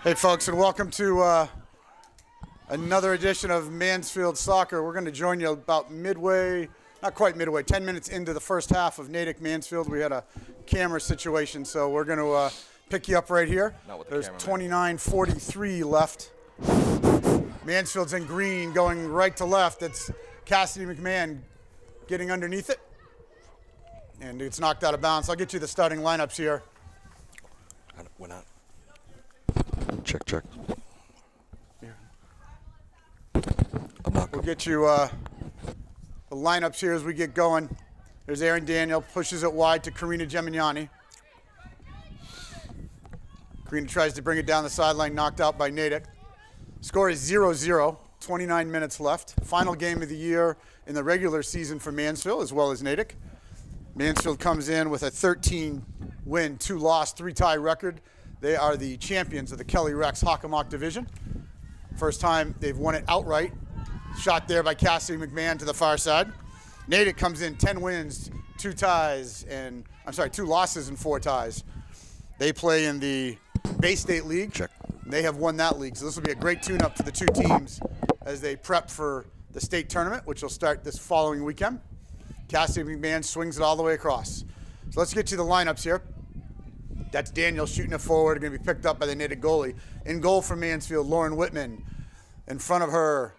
Hey folks, and welcome to another edition of Mansfield Soccer. We're going to join you about midway, not quite midway, 10 minutes into the first half of Natick Mansfield. We had a camera situation, so we're going to pick you up right here. There's 29:43 left. Mansfield's in green, going right to left. It's Cassidy McMahon getting underneath it, and it's knocked out of bounds. I'll get you the starting lineups here. We're not. Check. We'll get you the lineups here as we get going. There's Aaron Daniel, pushes it wide to Karina Gemignani. Karina tries to bring it down the sideline, knocked out by Natick. Score is 0-0, 29 minutes left. Final game of the year in the regular season for Mansfield as well as Natick. Mansfield comes in with a 13-win, 2-loss, 3-tie record. They are the champions of the Kelly Rex Hockomock division. First time they've won it outright. Shot there by Cassidy McMahon to the far side. Natick comes in 10 wins, 2 losses and 4 ties. They play in the Bay State League. Check. They have won that league, so this will be a great tune-up for the two teams as they prep for the state tournament, which will start this following weekend. Cassidy McMahon swings it all the way across. So let's get you the lineups here. That's Daniel shooting it forward, going to be picked up by the Natick goalie. In goal for Mansfield, Lauren Whitman. In front of her,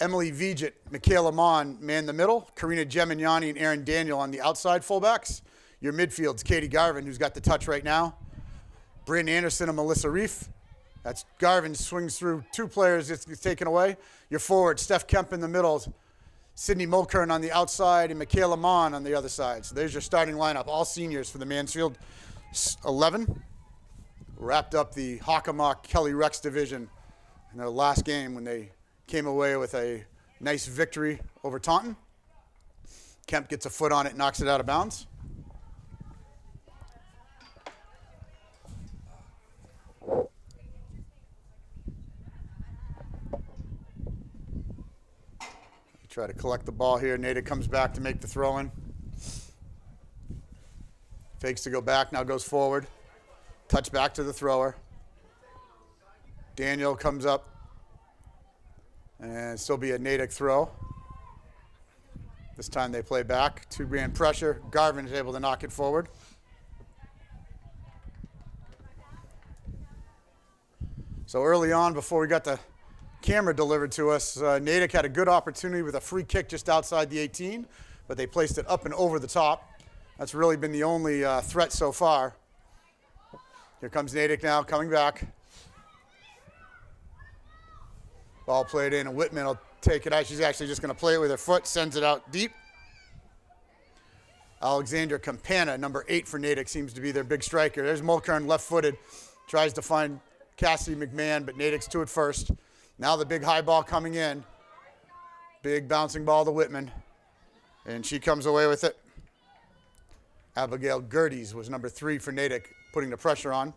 Emily Viget, Michaela Mon man the middle, Karina Gemignani and Aaron Daniel on the outside fullbacks. Your midfield's Katie Garvin, who's got the touch right now. Bryn Anderson and Melissa Reef. That's Garvin swings through 2 players, it's taken away. Your forward, Steph Kemp in the middle, Sydney Mulkern on the outside, and Michaela Mon on the other side. So there's your starting lineup, all seniors for the Mansfield 11. Wrapped up the Hockomock Kelly Rex division in their last game when they came away with a nice victory over Taunton. Kemp gets a foot on it, knocks it out of bounds. Try to collect the ball here. Natick comes back to make the throw-in. Fakes to go back, now goes forward. Touch back to the thrower. Daniel comes up. And still be a Natick throw. This time they play back. 2-man pressure. Garvin is able to knock it forward. So early on, before we got the camera delivered to us, Natick had a good opportunity with a free kick just outside the 18, but they placed it up and over the top. That's really been the only threat so far. Here comes Natick now, coming back. Ball played in, and Whitman will take it out. She's actually just going to play it with her foot, sends it out deep. Alexandra Campana, number 8 for Natick, seems to be their big striker. There's Mulkern, left-footed, tries to find Cassidy McMahon, but Natick's to it first. Now the big high ball coming in. Big bouncing ball to Whitman, and she comes away with it. Abigail Gerdes was number 3 for Natick, putting the pressure on.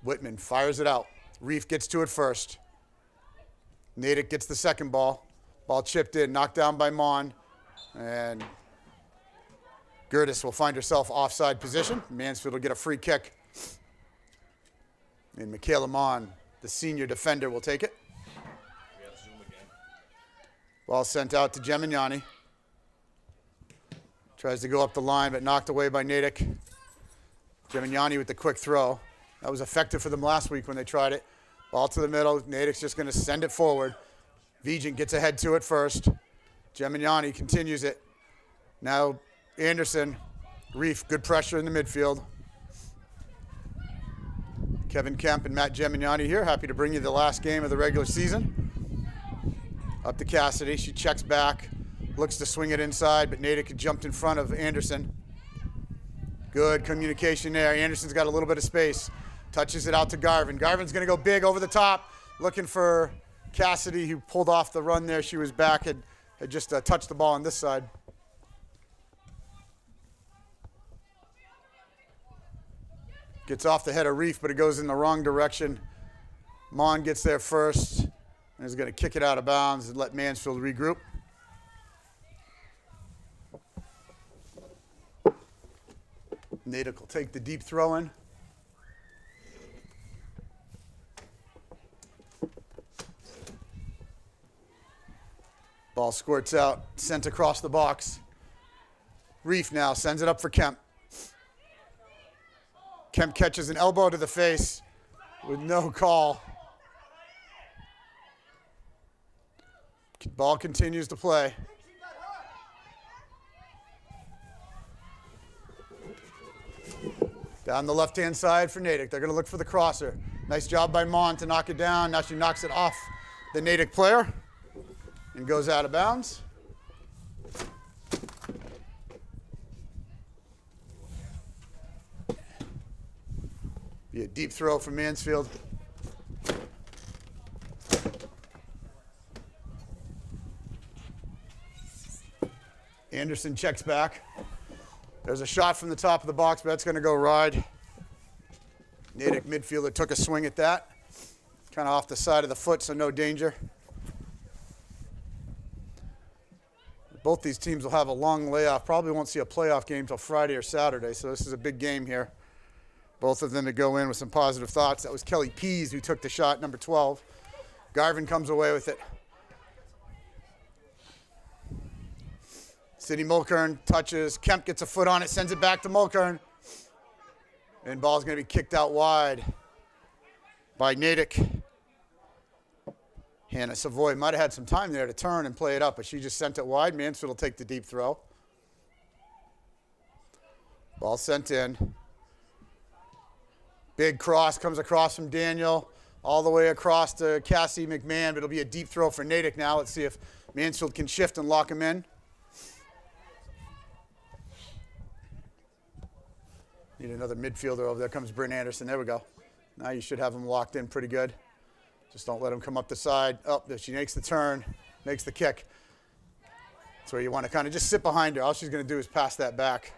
Whitman fires it out. Reef gets to it first. Natick gets the second ball. Ball chipped in, knocked down by Mon. And Gerdes will find herself offside position. Mansfield will get a free kick. And Michaela Mon, the senior defender, will take it. Ball sent out to Gemignani. Tries to go up the line, but knocked away by Natick. Gemignani with the quick throw. That was effective for them last week when they tried it. Ball to the middle. Natick's just going to send it forward. Vigent gets ahead to it first. Gemignani continues it. Now Anderson. Reef, good pressure in the midfield. Kevin Kemp and Matt Gemignani here. Happy to bring you the last game of the regular season. Up to Cassidy. She checks back. Looks to swing it inside, but Natick had jumped in front of Anderson. Good communication there. Anderson's got a little bit of space. Touches it out to Garvin. Garvin's going to go big over the top, looking for Cassidy, who pulled off the run there. She was back, had just touched the ball on this side. Gets off the head of Reef, but it goes in the wrong direction. Mon gets there first and is going to kick it out of bounds and let Mansfield regroup. Natick will take the deep throw in. Ball squirts out, sent across the box. Reef now sends it up for Kemp. Kemp catches an elbow to the face with no call. Ball continues to play. Down the left-hand side for Natick. They're going to look for the crosser. Nice job by Mon to knock it down. Now she knocks it off the Natick player and goes out of bounds. Be a deep throw from Mansfield. Anderson checks back. There's a shot from the top of the box, but that's going to go wide. Natick midfielder took a swing at that. Kind of off the side of the foot, so no danger. Both these teams will have a long layoff. Probably won't see a playoff game till Friday or Saturday, so this is a big game here. Both of them to go in with some positive thoughts. That was Kelly Pease who took the shot, number 12. Garvin comes away with it. Sidney Mulkern touches. Kemp gets a foot on it, sends it back to Mulkern. And ball's going to be kicked out wide by Natick. Hannah Savoy might have had some time there to turn and play it up, but she just sent it wide. Mansfield will take the deep throw. Ball sent in. Big cross comes across from Daniel all the way across to Cassie McMahon, but it'll be a deep throw for Natick now. Let's see if Mansfield can shift and lock him in. Need another midfielder over there. Comes Bryn Anderson. There we go. Now you should have him locked in pretty good. Just don't let him come up the side. Oh, there she makes the turn, makes the kick. That's where you want to kind of just sit behind her. All she's going to do is pass that back.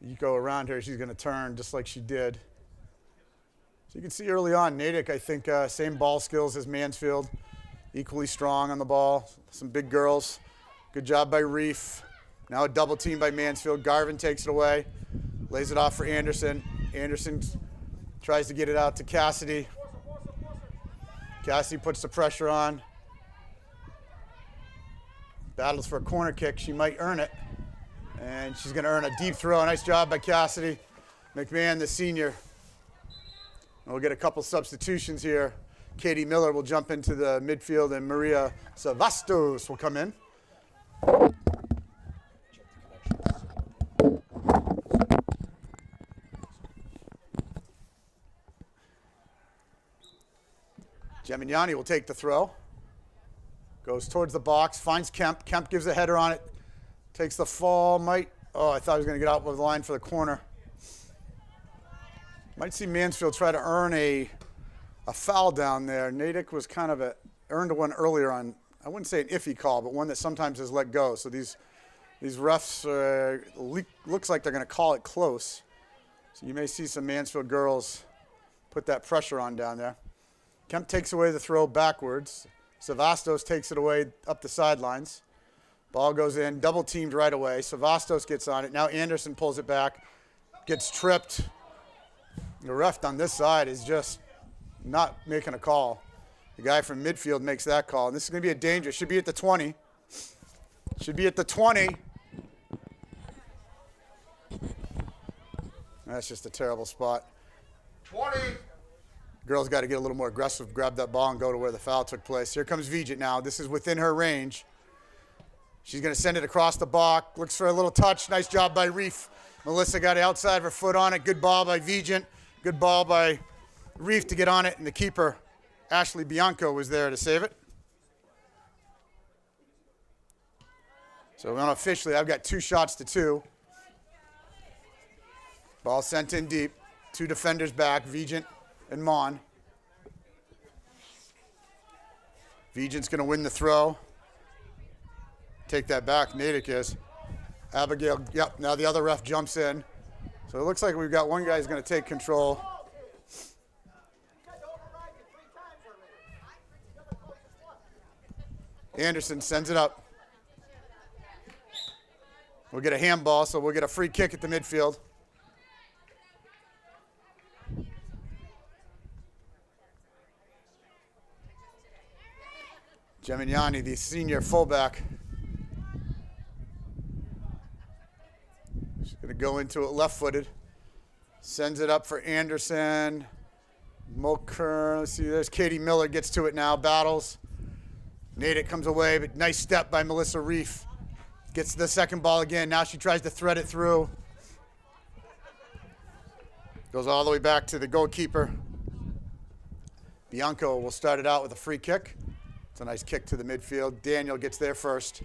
You go around her, she's going to turn just like she did. So you can see early on, Natick, I think, same ball skills as Mansfield. Equally strong on the ball. Some big girls. Good job by Reef. Now a double team by Mansfield. Garvin takes it away. Lays it off for Anderson. Anderson tries to get it out to Cassidy. Cassidy puts the pressure on. Battles for a corner kick. She might earn it. And she's going to earn a deep throw. Nice job by Cassidy. McMahon, the senior. And we'll get a couple substitutions here. Katie Miller will jump into the midfield, and Maria Savastos will come in. Gemignani will take the throw. Goes towards the box, finds Kemp. Kemp gives a header on it. Takes the fall, I thought he was going to get out of the line for the corner. Might see Mansfield try to earn a foul down there. Natick was kind of earned one earlier on, I wouldn't say an iffy call, but one that sometimes is let go. So these refs looks like they're going to call it close. So you may see some Mansfield girls put that pressure on down there. Kemp takes away the throw backwards. Savastos takes it away up the sidelines. Ball goes in, double teamed right away. Savastos gets on it. Now Anderson pulls it back, gets tripped. The ref on this side is just not making a call. The guy from midfield makes that call. And this is going to be a danger. Should be at the 20. Should be at the 20. That's just a terrible spot. 20. Girls got to get a little more aggressive, grab that ball and go to where the foul took place. Here comes Vigent now. This is within her range. She's going to send it across the box. Looks for a little touch. Nice job by Reef. Melissa got the outside of her foot on it. Good ball by Vigent. Good ball by Reef to get on it. And the keeper, Ashley Bianco, was there to save it. So unofficially, I've got 2 shots to 2. Ball sent in deep. 2 defenders back, Vigent and Mon. Vigent's going to win the throw. Take that back, Natick is. Abigail, yep, now the other ref jumps in. So it looks like we've got one guy who's going to take control. Anderson sends it up. We'll get a handball, so we'll get a free kick at the midfield. Gemignani, the senior fullback. She's going to go into it left-footed. Sends it up for Anderson. Mulkern, let's see, there's Katie Miller, gets to it now, battles. Natick comes away, but nice step by Melissa Reef. Gets the second ball again. Now she tries to thread it through. Goes all the way back to the goalkeeper. Bianco will start it out with a free kick. It's a nice kick to the midfield. Daniel gets there first.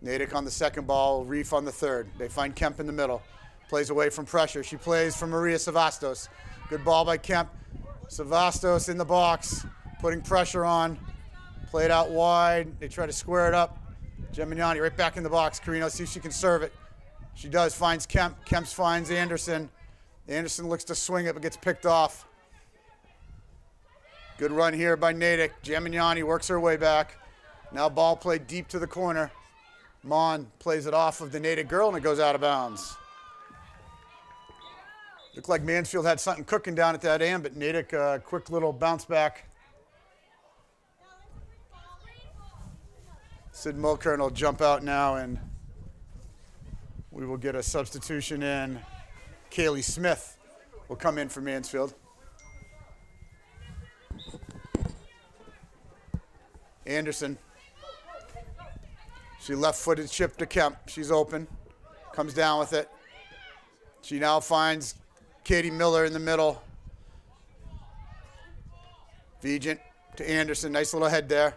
Natick on the second ball, Reef on the third. They find Kemp in the middle. Plays away from pressure. She plays for Maria Savastos. Good ball by Kemp. Savastos in the box, putting pressure on. Played out wide. They try to square it up. Gemignani right back in the box. Carino, see if she can serve it. She does, finds Kemp. Kemp finds Anderson. Anderson looks to swing it, but gets picked off. Good run here by Natick. Gemignani works her way back. Now ball played deep to the corner. Mon plays it off of the Natick girl, and it goes out of bounds. Looked like Mansfield had something cooking down at that end, but Natick, quick little bounce back. Sid Mulkern will jump out now, and we will get a substitution in. Kaylee Smith will come in for Mansfield. Anderson. She left-footed chip to Kemp. She's open. Comes down with it. She now finds Katie Miller in the middle. Vigent to Anderson. Nice little head there.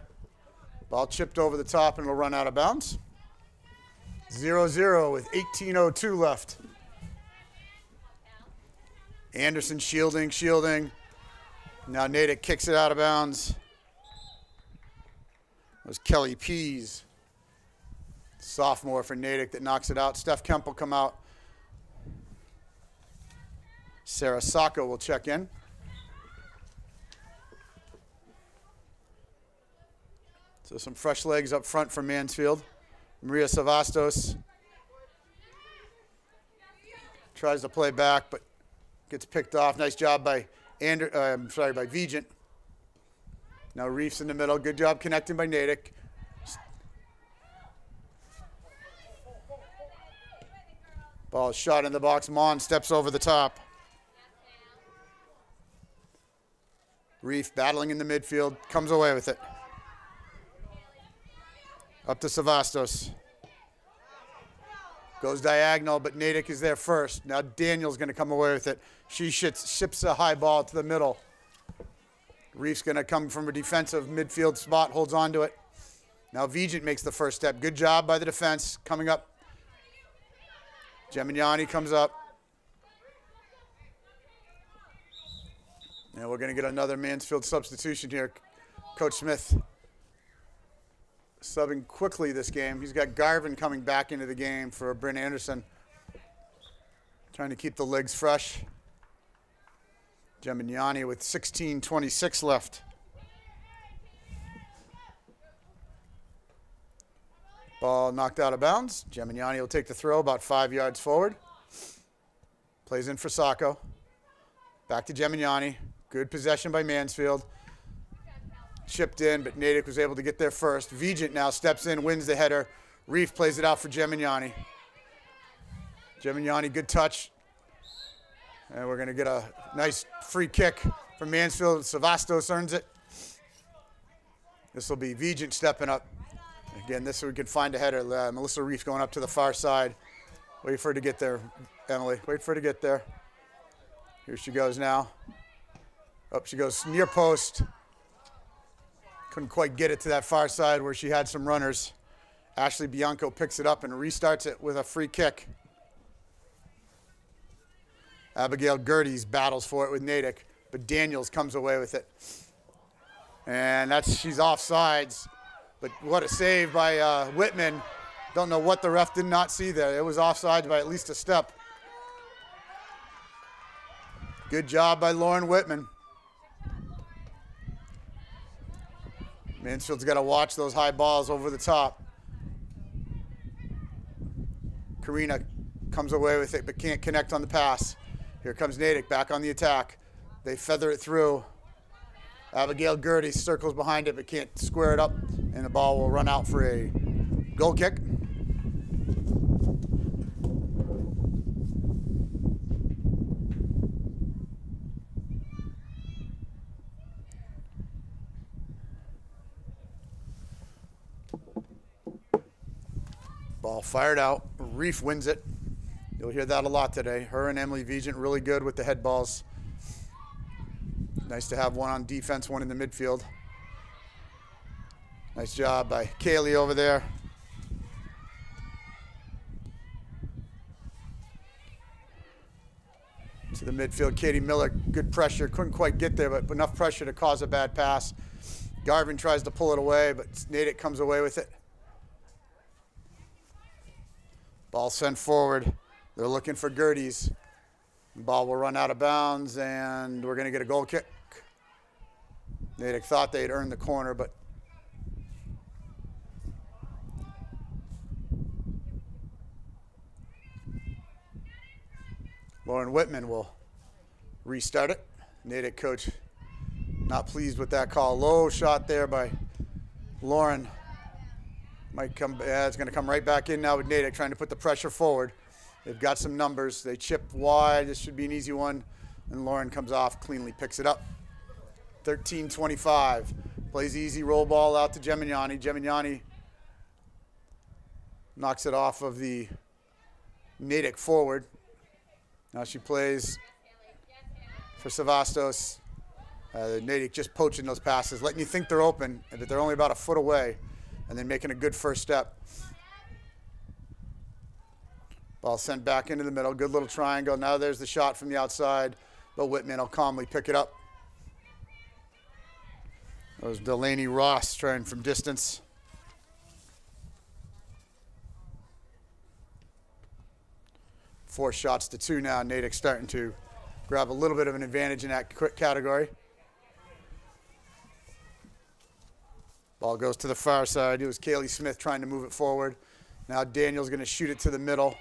Ball chipped over the top and it'll run out of bounds. 0-0 with 18:02 left. Anderson shielding. Now Natick kicks it out of bounds. It was Kelly Pease, sophomore for Natick, that knocks it out. Steph Kemp will come out. Sarah Sacco will check in. So some fresh legs up front for Mansfield. Maria Savastos tries to play back, but gets picked off. Nice job by by Vigent. Now Reef's in the middle. Good job connecting by Natick. Ball shot in the box. Mon steps over the top. Reef battling in the midfield. Comes away with it. Up to Savastos. Goes diagonal, but Natick is there first. Now Daniel's going to come away with it. She ships a high ball to the middle. Reef's going to come from a defensive midfield spot, holds on to it. Now Vigent makes the first step. Good job by the defense. Coming up. Gemignani comes up. And we're going to get another Mansfield substitution here. Coach Smith subbing quickly this game. He's got Garvin coming back into the game for Bryn Anderson. Trying to keep the legs fresh. Gemignani with 16:26 left. Ball knocked out of bounds. Gemignani will take the throw about 5 yards forward. Plays in for Sacco. Back to Gemignani. Good possession by Mansfield. Chipped in, but Natick was able to get there first. Vigent now steps in, wins the header. Reef plays it out for Gemignani. Gemignani, good touch. And we're going to get a nice free kick from Mansfield. Savastos earns it. This will be Vigent stepping up. Again, this we can find a header. Melissa Reef going up to the far side. Wait for her to get there, Emily. Wait for her to get there. Here she goes now. Up she goes near post. Couldn't quite get it to that far side where she had some runners. Ashley Bianco picks it up and restarts it with a free kick. Abigail Gerdes battles for it with Natick, but Daniels comes away with it. And she's offsides. But what a save by Whitman. Don't know what the ref did not see there. It was offsides by at least a step. Good job by Lauren Whitman. Mansfield's got to watch those high balls over the top. Karina comes away with it but can't connect on the pass. Here comes Natick back on the attack. They feather it through. Abigail Gertie circles behind it but can't square it up, and the ball will run out for a goal kick. Ball fired out. Reef wins it. You'll hear that a lot today. Her and Emily Vigent really good with the head balls. Nice to have one on defense, one in the midfield. Nice job by Kaylee over there. To the midfield, Katie Miller, good pressure. Couldn't quite get there, but enough pressure to cause a bad pass. Garvin tries to pull it away, but Natick comes away with it. Ball sent forward. They're looking for Gertie's. The ball will run out of bounds, and we're going to get a goal kick. Natick thought they'd earned the corner, but Lauren Whitman will restart it. Natick coach not pleased with that call. Low shot there by Lauren. Might come, it's going to come right back in now with Natick trying to put the pressure forward. They've got some numbers. They chip wide. This should be an easy one. And Lauren comes off, cleanly picks it up. 13-25. Plays easy roll ball out to Gemignani. Gemignani knocks it off of the Natick forward. Now she plays for Savastos. Natick just poaching those passes, letting you think they're open, but they're only about a foot away, and then making a good first step. Ball sent back into the middle. Good little triangle. Now there's the shot from the outside, but Whitman will calmly pick it up. That was Delaney Ross trying from distance. Four shots to two now. Natick starting to grab a little bit of an advantage in that category. Ball goes to the far side. It was Kaylee Smith trying to move it forward. Now Daniel's going to shoot it to the middle,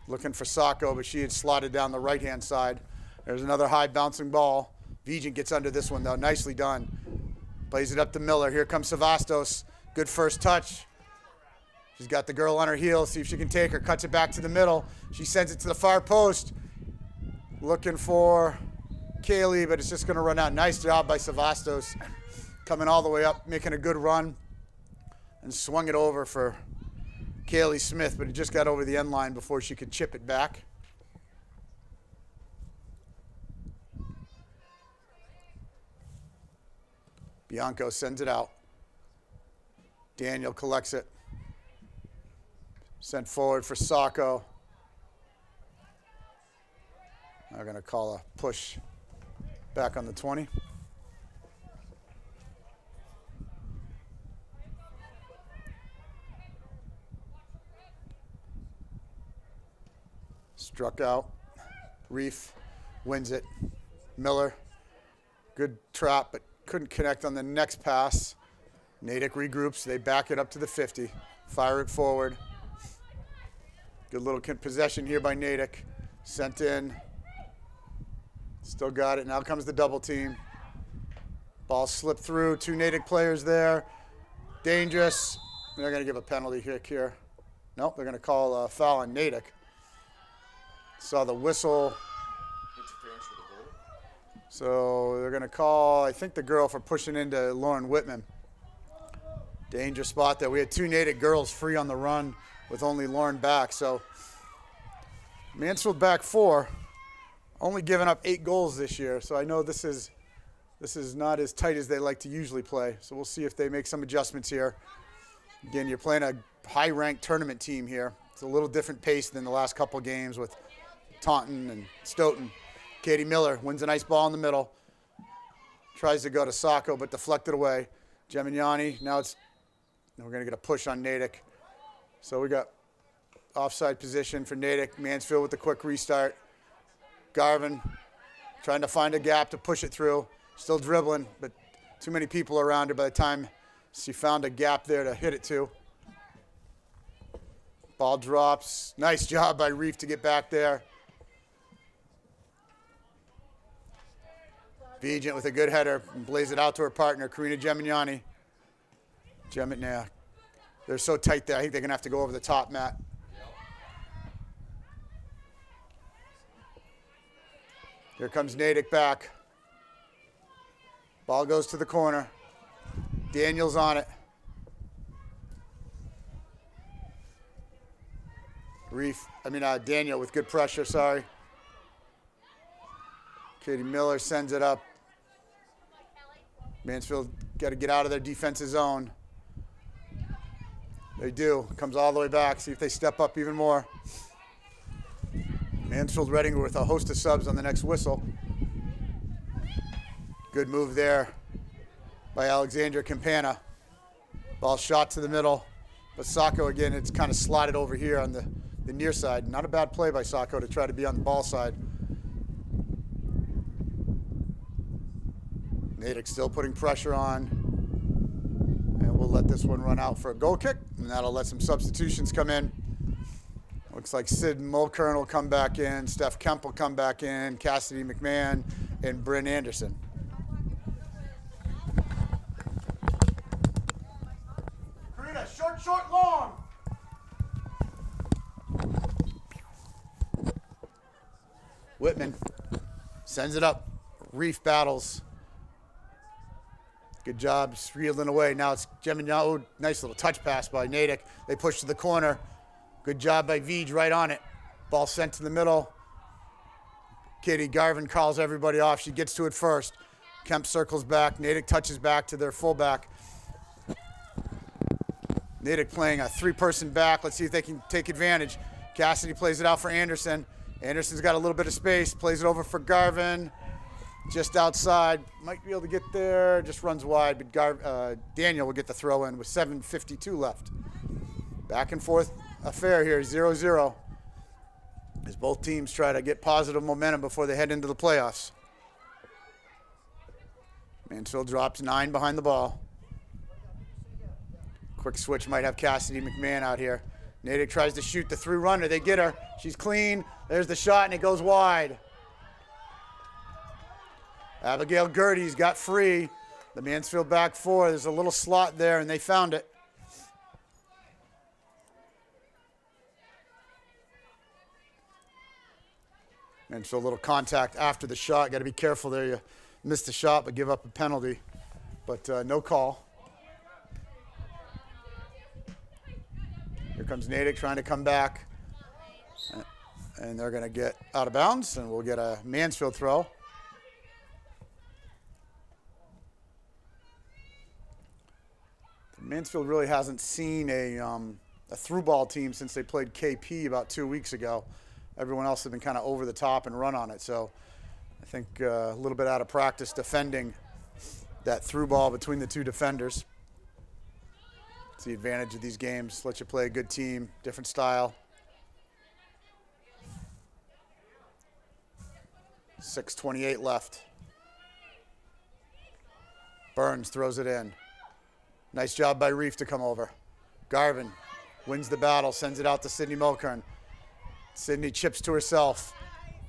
looking for Sacco, but she had slotted down the right-hand side. There's another high bouncing ball. Vigent gets under this one, though. Nicely done. Plays it up to Miller. Here comes Savastos. Good first touch. She's got the girl on her heels. See if she can take her. Cuts it back to the middle. She sends it to the far post. Looking for Kaylee, but it's just going to run out. Nice job by Savastos. Coming all the way up, making a good run. And swung it over for Kaylee Smith, but it just got over the end line before she could chip it back. Bianco sends it out. Daniel collects it. Sent forward for Sacco. They're going to call a push back on the 20. Struck out. Reef wins it. Miller, good trap, but couldn't connect on the next pass. Natick regroups. They back it up to the 50. Fire it forward. Good little possession here by Natick. Sent in. Still got it. Now comes the double team. Ball slipped through. Two Natick players there. Dangerous. They're going to give a penalty kick here. Nope, they're going to call a foul on Natick. Saw the whistle. Interference with the goal. So they're going to call, I think, the girl for pushing into Lauren Whitman. Danger spot there. We had two Natick girls free on the run with only Lauren back. So Mansfield back 4, only giving up 8 goals this year. So I know this is not as tight as they like to usually play. So we'll see if they make some adjustments here. Again, you're playing a high-ranked tournament team here. It's a little different pace than the last couple games with Taunton and Stoughton. Katie Miller wins a nice ball in the middle. Tries to go to Sacco, but deflected away. Gemignani, now we're going to get a push on Natick. So we got offside position for Natick. Mansfield with the quick restart. Garvin trying to find a gap to push it through. Still dribbling, but too many people around her by the time she found a gap there to hit it to. Ball drops. Nice job by Reef to get back there. Vigent with a good header and plays it out to her partner, Karina Gemignani. Yeah, they're so tight there. I think they're going to have to go over the top, Matt. Here comes Natick back. Ball goes to the corner. Daniel's on it. Daniel with good pressure, sorry. Katie Miller sends it up. Mansfield got to get out of their defensive zone. They do. Comes all the way back. See if they step up even more. Mansfield Reading with a host of subs on the next whistle. Good move there by Alexandra Campana. Ball shot to the middle. But Sacco, again, it's kind of slotted over here on the near side. Not a bad play by Sacco to try to be on the ball side. Natick still putting pressure on. And we'll let this one run out for a goal kick. And that'll let some substitutions come in. Looks like Sid Mulkern will come back in. Steph Kemp will come back in. Cassidy McMahon and Bryn Anderson. Karina, short, long. Whitman sends it up. Reef battles. Good job reeling away. Now it's Gemignani. Nice little touch pass by Natick. They push to the corner. Good job by Vij right on it. Ball sent to the middle. Katie Garvin calls everybody off. She gets to it first. Kemp circles back. Natick touches back to their fullback. Natick playing a three-person back. Let's see if they can take advantage. Cassidy plays it out for Anderson. Anderson's got a little bit of space. Plays it over for Garvin. Just outside. Might be able to get there. Just runs wide. But Daniel will get the throw in with 7:52 left. Back and forth affair here, 0-0. As both teams try to get positive momentum before they head into the playoffs. Mansfield drops 9 behind the ball. Quick switch might have Cassidy McMahon out here. Natick tries to shoot the through runner. They get her. She's clean. There's the shot, and it goes wide. Abigail Gertie's got free. The Mansfield back four. There's a little slot there, and they found it. And so a little contact after the shot. Got to be careful there. You missed the shot, but give up a penalty. But no call. Here comes Natick trying to come back. And they're going to get out of bounds, and we'll get a Mansfield throw. Mansfield really hasn't seen a through ball team since they played KP about 2 weeks ago. Everyone else has been kind of over the top and run on it. So I think a little bit out of practice defending that through ball between the two defenders. It's the advantage of these games. Let you play a good team, different style. 6:28 left. Burns throws it in. Nice job by Reef to come over. Garvin wins the battle, sends it out to Sydney Mulkern. Sydney chips to herself,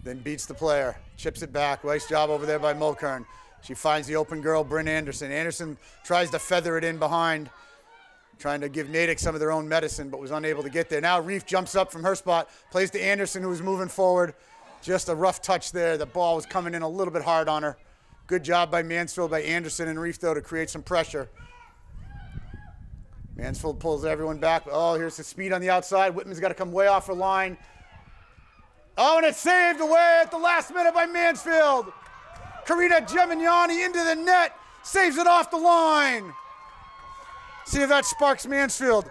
then beats the player. Chips it back. Nice job over there by Mulkern. She finds the open girl, Bryn Anderson. Anderson tries to feather it in behind, trying to give Natick some of their own medicine, but was unable to get there. Now Reef jumps up from her spot, plays to Anderson, who was moving forward. Just a rough touch there. The ball was coming in a little bit hard on her. Good job by Mansfield, by Anderson and Reef, though, to create some pressure. Mansfield pulls everyone back. Oh, here's the speed on the outside. Whitman's got to come way off her line. Oh, and it's saved away at the last minute by Mansfield. Karina Gemignani into the net. Saves it off the line. See if that sparks Mansfield.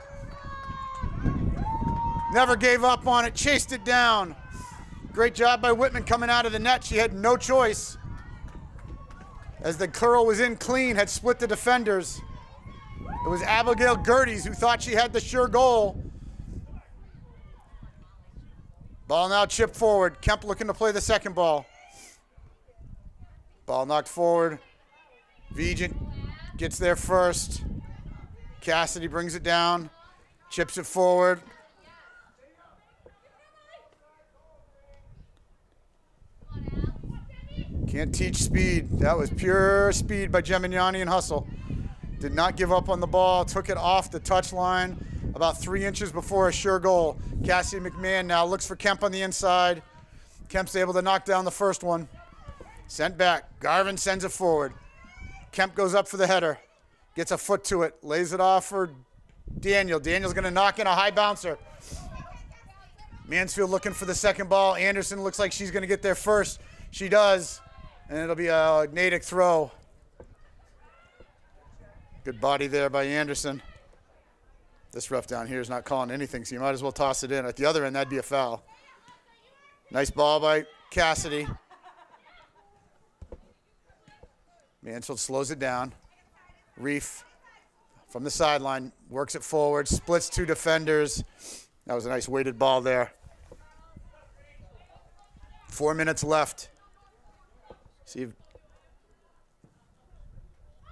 Never gave up on it. Chased it down. Great job by Whitman coming out of the net. She had no choice. As the curl was in clean, had split the defenders. It was Abigail Gerties who thought she had the sure goal. Ball now chipped forward. Kemp looking to play the second ball. Ball knocked forward. Vigent gets there first. Cassidy brings it down. Chips it forward. Can't teach speed. That was pure speed by Gemignani and hustle. Did not give up on the ball. Took it off the touchline about 3 inches before a sure goal. Cassie McMahon now looks for Kemp on the inside. Kemp's able to knock down the first one. Sent back. Garvin sends it forward. Kemp goes up for the header. Gets a foot to it. Lays it off for Daniel. Daniel's going to knock in a high bouncer. Mansfield looking for the second ball. Anderson looks like she's going to get there first. She does. And it'll be a Natick throw. Good body there by Anderson. This ref down here is not calling anything, so you might as well toss it in. At the other end, that'd be a foul. Nice ball by Cassidy. Mansfield slows it down. Reef from the sideline works it forward, splits 2 defenders. That was a nice weighted ball there. 4 minutes left. See if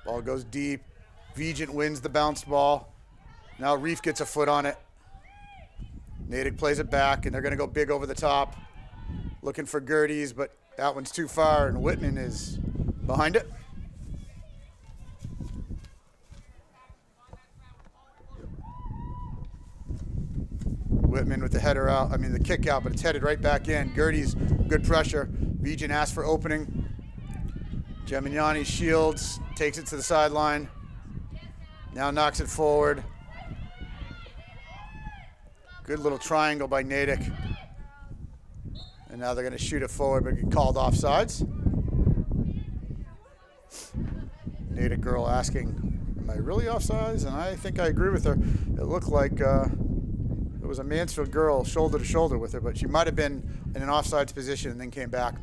ball goes deep. Vigent wins the bounced ball. Now Reef gets a foot on it. Natick plays it back, and they're going to go big over the top. Looking for Gerties, but that one's too far, and Whitman is behind it. Whitman with the header out, the kick out, but it's headed right back in. Gertie's good pressure. Vigent asks for opening. Gemignani shields, takes it to the sideline. Now knocks it forward. Good little triangle by Natick. And now they're going to shoot it forward, but get called offsides. Natick girl asking, am I really offsides? And I think I agree with her. It looked like it was a Mansfield girl shoulder to shoulder with her, but she might have been in an offsides position and then came back.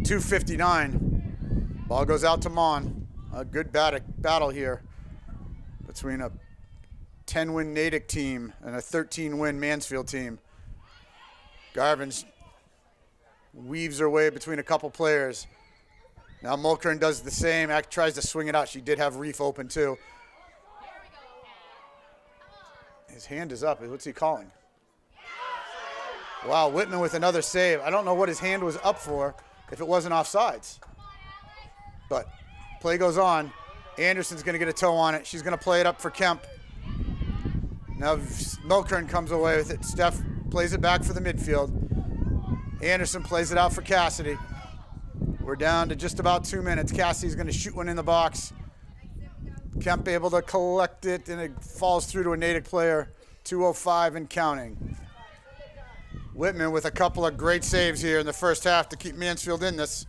2:59. Ball goes out to Mon. A good battle here between a 10-win Natick team and a 13-win Mansfield team. Garvin's weaves her way between a couple players. Now Mulkern does the same, tries to swing it out. She did have Reef open too. His hand is up. What's he calling? Wow, Whitman with another save. I don't know what his hand was up for if it wasn't offsides. But play goes on. Anderson's going to get a toe on it. She's going to play it up for Kemp. Now Mulkern comes away with it. Steph plays it back for the midfield. Anderson plays it out for Cassidy. We're down to just about 2 minutes. Cassidy's going to shoot one in the box. Kemp able to collect it, and it falls through to a Natick player. 2:05 and counting. Whitman with a couple of great saves here in the first half to keep Mansfield in this.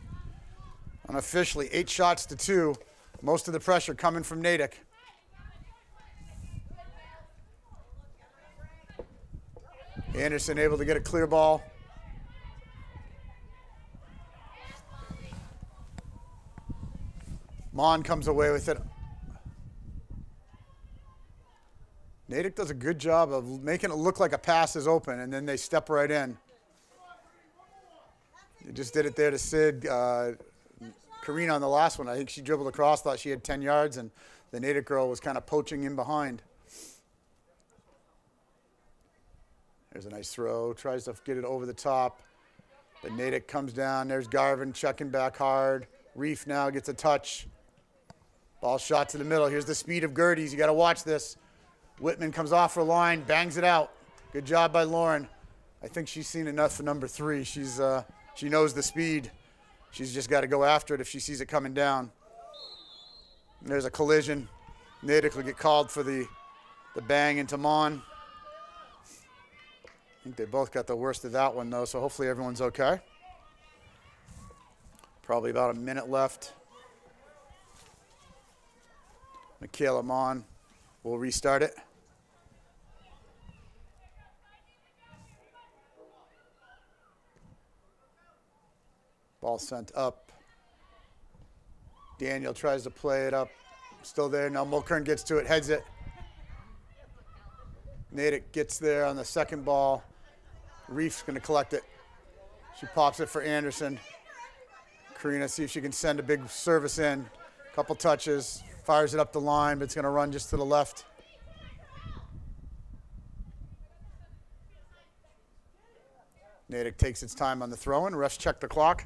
Unofficially, 8 shots to 2. Most of the pressure coming from Natick. Anderson able to get a clear ball. Mon comes away with it. Natick does a good job of making it look like a pass is open, and then they step right in. They just did it there to Sid. Karina on the last one, I think she dribbled across, thought she had 10 yards, and the Natick girl was kind of poaching in behind. There's a nice throw, tries to get it over the top. But Natick comes down, there's Garvin checking back hard. Reef now gets a touch. Ball shot to the middle. Here's the speed of Gerties. You got to watch this. Whitman comes off her line, bangs it out. Good job by Lauren. I think she's seen enough for number 3. She knows the speed. She's just got to go after it if she sees it coming down. And there's a collision. Natick will get called for the bang into Mon. I think they both got the worst of that one, though, so hopefully everyone's okay. Probably about a minute left. Michaela Mon will restart it. Ball sent up. Daniel tries to play it up. Still there. Now Mulkern gets to it, heads it. Natick gets there on the second ball. Reef's going to collect it. She pops it for Anderson. Karina, see if she can send a big service in. Couple touches. Fires it up the line, but it's going to run just to the left. Natick takes its time on the throw-in. Refs check the clock.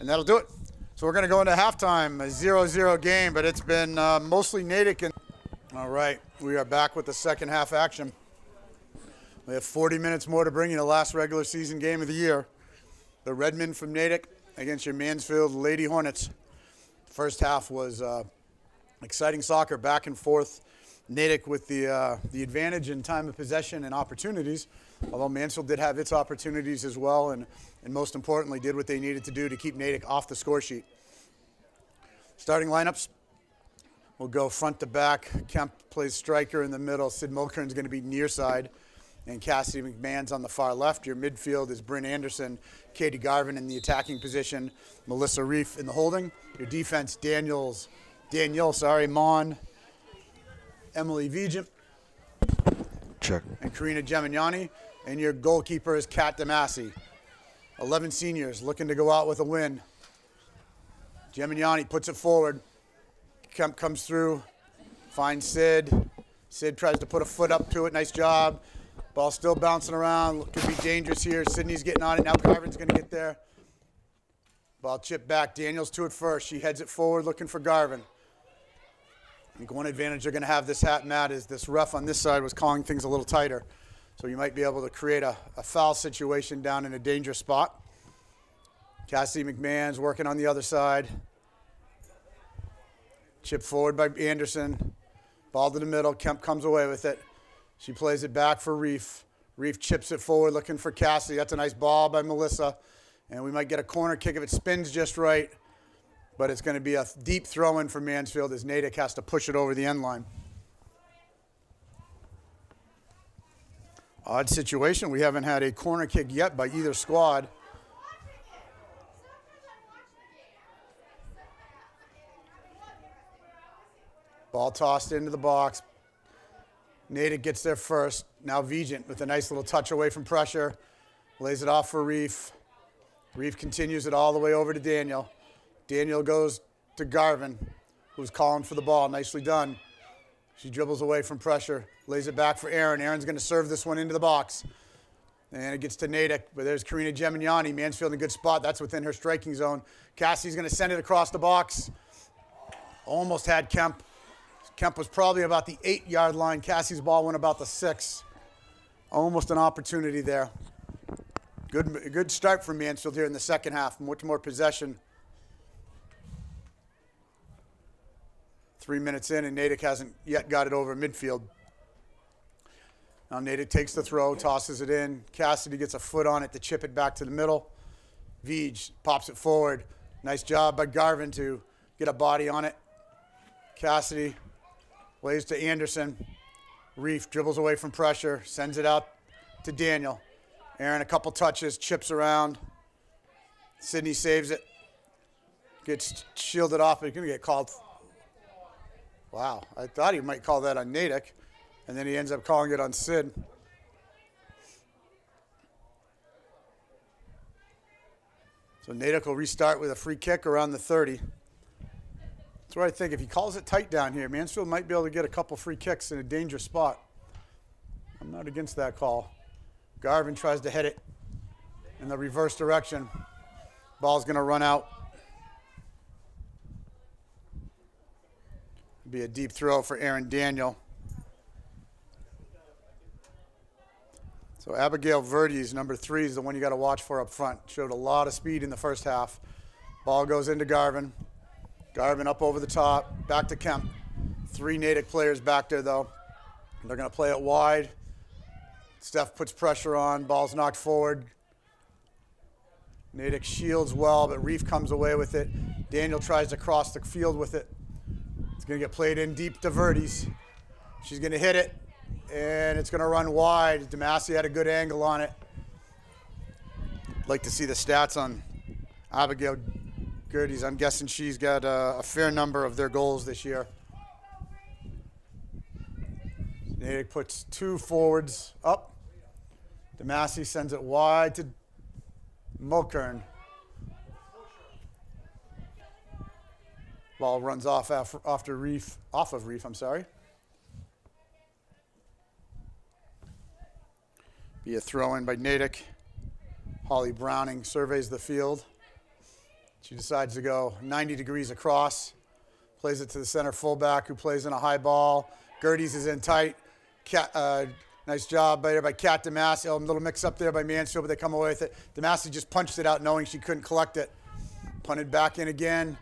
And that'll do it. So we're going to go into halftime, a 0-0 game, but it's been mostly Natick. All right, we are back with the second half action. We have 40 minutes more to bring you the last regular season game of the year. The Redmen from Natick against your Mansfield Lady Hornets. First half was exciting soccer, back and forth. Natick with the advantage in time of possession and opportunities, although Mansfield did have its opportunities as well, and most importantly did what they needed to do to keep Natick off the score sheet. Starting lineups, we'll go front to back. Kemp plays striker in the middle. Sid Mulkern's going to be near side, and Cassidy McMahon's on the far left. Your midfield is Bryn Anderson, Katie Garvin in the attacking position, Melissa Reef in the holding. Your defense, Daniel, Mon, Emily Vigent, check, and Karina Gemignani. And your goalkeeper is Kat Damasi. 11 seniors looking to go out with a win. Gemignani puts it forward. Kemp comes through, finds Sid. Sid tries to put a foot up to it. Nice job. Ball still bouncing around. Could be dangerous here. Sydney's getting on it. Now Garvin's going to get there. Ball chipped back. Daniels to it first. She heads it forward looking for Garvin. I think one advantage they're going to have this hat, Matt, is this ref on this side was calling things a little tighter. So you might be able to create a foul situation down in a dangerous spot. Cassidy McMahon's working on the other side. Chip forward by Anderson. Ball to the middle. Kemp comes away with it. She plays it back for Reef. Reef chips it forward looking for Cassidy. That's a nice ball by Melissa. And we might get a corner kick if it spins just right. But it's going to be a deep throw-in for Mansfield as Natick has to push it over the end line. Odd situation. We haven't had a corner kick yet by either squad. Ball tossed into the box. Natick gets there first. Now Vigent with a nice little touch away from pressure. Lays it off for Reef. Reef continues it all the way over to Daniel. Daniel goes to Garvin, who's calling for the ball. Nicely done. She dribbles away from pressure, lays it back for Aaron. Aaron's going to serve this one into the box. And it gets to Natick, but there's Karina Gemignani. Mansfield in a good spot. That's within her striking zone. Cassie's going to send it across the box. Almost had Kemp. Kemp was probably about the 8-yard line. Cassie's ball went about the 6. Almost an opportunity there. Good start for Mansfield here in the second half. Much more possession. 3 minutes in, and Natick hasn't yet got it over midfield. Now Natick takes the throw, tosses it in. Cassidy gets a foot on it to chip it back to the middle. Vij pops it forward. Nice job by Garvin to get a body on it. Cassidy lays to Anderson. Reef dribbles away from pressure, sends it out to Daniel. Aaron, a couple touches, chips around. Sydney saves it. Gets shielded off, but he's going to get called. Wow, I thought he might call that on Natick, and then he ends up calling it on Sid. So Natick will restart with a free kick around the 30. That's what I think. If he calls it tight down here, Mansfield might be able to get a couple free kicks in a dangerous spot. I'm not against that call. Garvin tries to hit it in the reverse direction. Ball's going to run out. Be a deep throw for Aaron Daniel. So Abigail Verdes, number 3, is the one you got to watch for up front. Showed a lot of speed in the first half. Ball goes into Garvin. Garvin up over the top, back to Kemp. 3 Natick players back there, though. They're going to play it wide. Steph puts pressure on. Ball's knocked forward. Natick shields well, but Reef comes away with it. Daniel tries to cross the field with it. It's going to get played in deep to Verdes. She's going to hit it, and it's going to run wide. Damasi had a good angle on it. I'd like to see the stats on Abigail Verdes. I'm guessing she's got a fair number of their goals this year. Natick puts 2 forwards up. Damasi sends it wide to Mulkern. Ball runs off of Reef. Be a throw in by Natick. Holly Browning surveys the field. She decides to go 90 degrees across. Plays it to the center fullback who plays in a high ball. Gerties is in tight. Nice job there by Kat DeMasi. A little mix up there by Mansfield, but they come away with it. DeMasi just punched it out knowing she couldn't collect it. Punted back in again.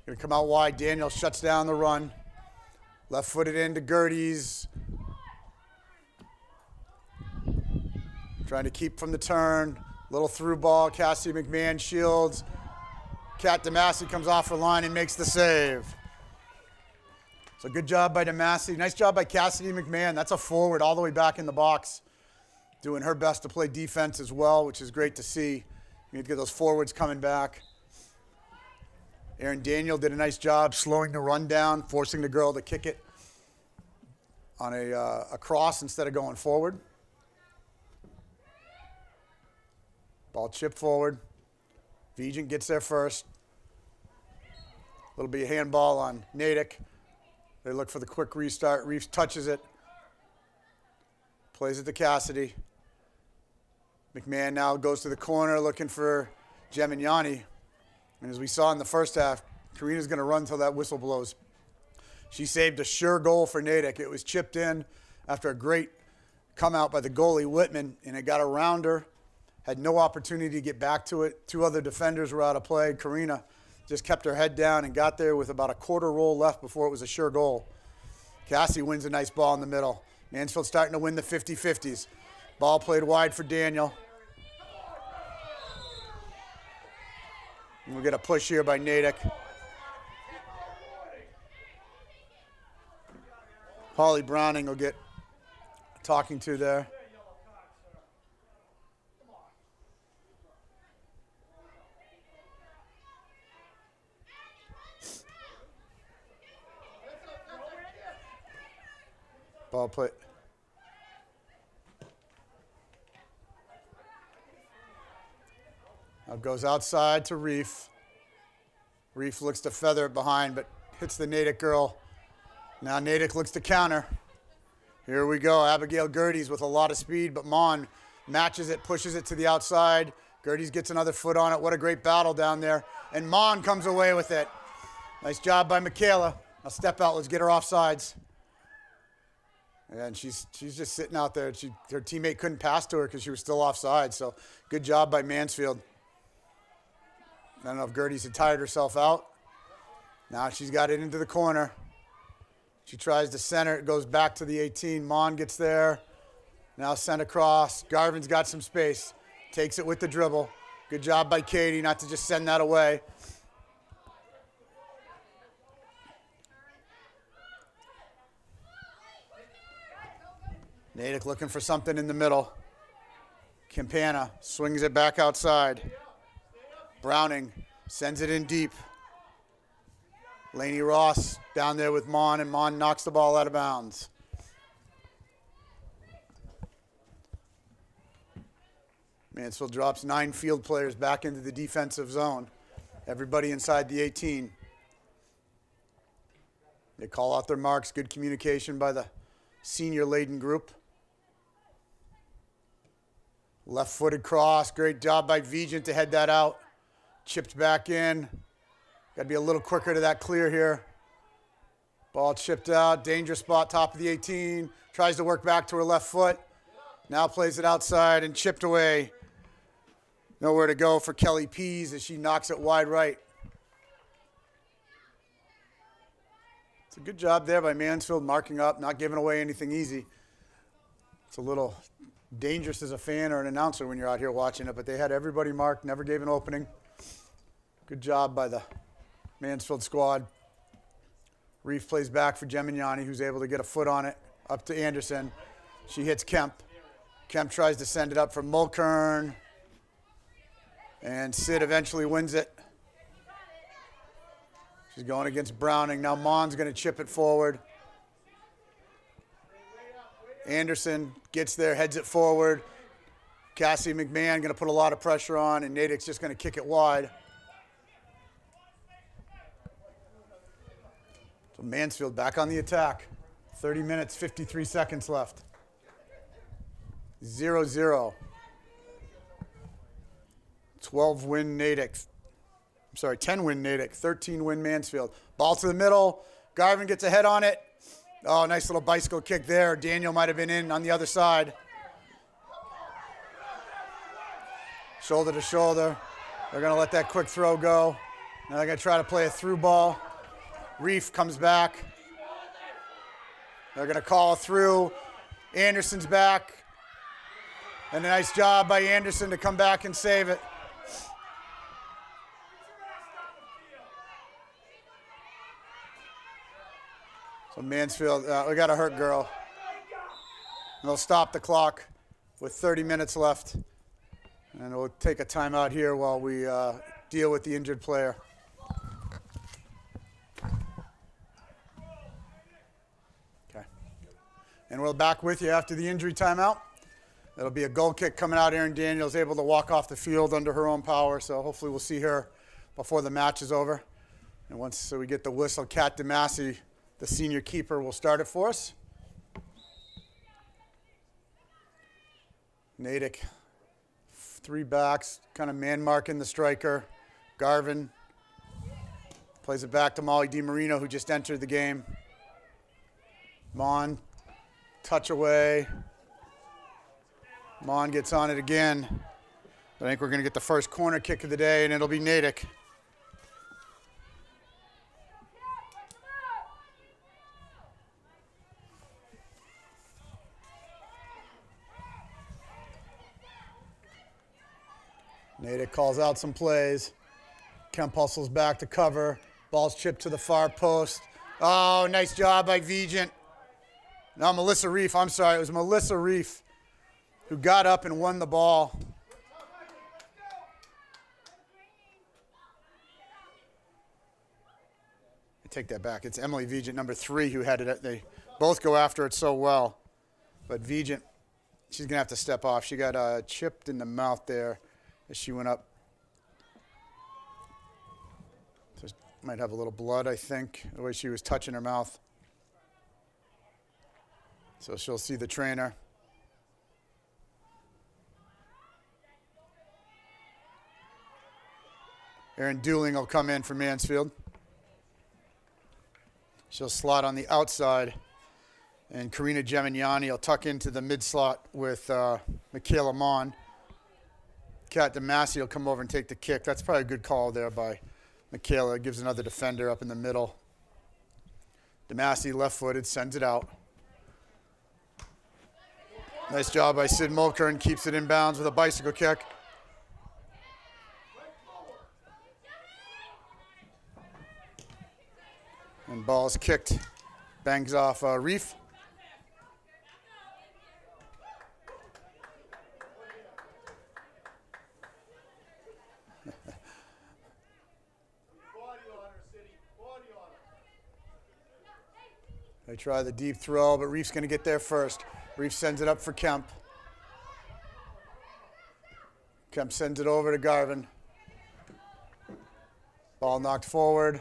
Going to come out wide. Daniel shuts down the run. Left-footed into Gerties. Trying to keep from the turn. Little through ball. Cassie McMahon shields. Kat DeMasi comes off her line and makes the save. So good job by DeMasi. Nice job by Cassidy McMahon. That's a forward all the way back in the box. Doing her best to play defense as well, which is great to see. You need to get those forwards coming back. Erin Daniel did a nice job slowing the run down, forcing the girl to kick it on a cross instead of going forward. Ball chipped forward. Vigent gets there first. Little bit of handball on Natick. They look for the quick restart. Reeves touches it. Plays it to Cassidy. McMahon now goes to the corner looking for Gemignani. And as we saw in the first half, Karina's going to run until that whistle blows. She saved a sure goal for Natick. It was chipped in after a great come out by the goalie, Whitman, and it got around her. Had no opportunity to get back to it. Two other defenders were out of play. Karina just kept her head down and got there with about a quarter roll left before it was a sure goal. Cassie wins a nice ball in the middle. Mansfield starting to win the 50-50s. Ball played wide for Daniel. And we'll get a push here by Natick. Holly Browning will get talking to there. Ball play. Now goes outside to Reef. Reef looks to feather it behind, but hits the Natick girl. Now Natick looks to counter. Here we go. Abigail Gerties with a lot of speed, but Mon matches it, pushes it to the outside. Gerties gets another foot on it. What a great battle down there. And Mon comes away with it. Nice job by Michaela. Now step out. Let's get her off sides. And she's just sitting out there. Her teammate couldn't pass to her because she was still offside. So good job by Mansfield. I don't know if Gerties had tired herself out. Now she's got it into the corner. She tries to center. It goes back to the 18. Mon gets there. Now sent across. Garvin's got some space. Takes it with the dribble. Good job by Katie not to just send that away. Natick looking for something in the middle. Campana swings it back outside. Browning sends it in deep. Lainey Ross down there with Mon, and Mon knocks the ball out of bounds. Mansfield drops 9 field players back into the defensive zone. Everybody inside the 18. They call out their marks. Good communication by the senior laden group. Left-footed cross. Great job by Vigent to head that out. Chipped back in. Got to be a little quicker to that clear here. Ball chipped out. Dangerous spot, top of the 18. Tries to work back to her left foot. Now plays it outside and chipped away. Nowhere to go for Kelly Pease as she knocks it wide right. It's a good job there by Mansfield, marking up, not giving away anything easy. It's a little dangerous as a fan or an announcer when you're out here watching it, but they had everybody marked, never gave an opening. Good job by the Mansfield squad. Reef plays back for Gemignani, who's able to get a foot on it, up to Anderson. She hits Kemp. Kemp tries to send it up for Mulkern. And Sid eventually wins it. She's going against Browning. Now Mon's going to chip it forward. Anderson gets there, heads it forward. Cassie McMahon going to put a lot of pressure on, and Natick's just going to kick it wide. So Mansfield back on the attack. 30 minutes, 53 seconds left. 0-0. 12-win Natick. 10-win Natick, 13-win Mansfield. Ball to the middle. Garvin gets a head on it. Oh, nice little bicycle kick there. Daniel might have been in on the other side. Shoulder to shoulder. They're going to let that quick throw go. Now they're going to try to play a through ball. Reef comes back. They're going to call through. Anderson's back. And a nice job by Anderson to come back and save it. So Mansfield, we got a hurt girl. And they'll stop the clock with 30 minutes left. And we'll take a timeout here while we deal with the injured player. Okay. And we're back with you after the injury timeout. It'll be a goal kick coming out. Erin Daniels able to walk off the field under her own power, so hopefully we'll see her before the match is over. And once we get the whistle, Kat DeMasi, the senior keeper, will start it for us. Natick, 3 backs, kind of man marking the striker. Garvin plays it back to Molly DiMarino, who just entered the game. Mon, touch away. Mon gets on it again. I think we're going to get the first corner kick of the day, and it'll be Natick. Natick calls out some plays. Kemp hustles back to cover. Ball's chipped to the far post. Oh, nice job by Vigent. No, Melissa Reef. I'm sorry. It was Melissa Reef who got up and won the ball. I take that back. It's Emily Vigent, number 3, who had it. They both go after it so well. But Vigent, she's going to have to step off. She got chipped in the mouth there as she went up. So might have a little blood, I think, the way she was touching her mouth. So she'll see the trainer. Erin Dooling will come in for Mansfield. She'll slot on the outside. And Karina Gemignani will tuck into the mid-slot with Michaela Mon. Kat DeMasi will come over and take the kick. That's probably a good call there by Michaela. It gives another defender up in the middle. DeMasi, left-footed, sends it out. Nice job by Sid Mulkern, keeps it in bounds with a bicycle kick. And ball's kicked, bangs off Reef. They try the deep throw, but Reef's going to get there first. Reef sends it up for Kemp. Kemp sends it over to Garvin. Ball knocked forward.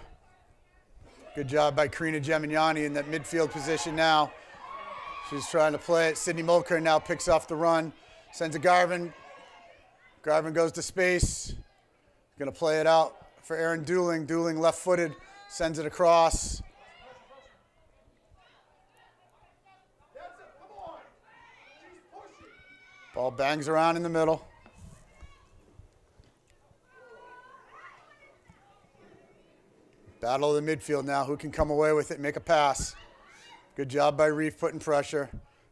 Good job by Karina Gemignani in that midfield position now. She's trying to play it. Sydney Mulkern now picks off the run. Sends it Garvin. Garvin goes to space. Going to play it out for Erin Dooling. Dooling left-footed. Sends it across. Ball bangs around in the middle. Battle of the midfield now. Who can come away with it and make a pass? Good job by Reef putting pressure.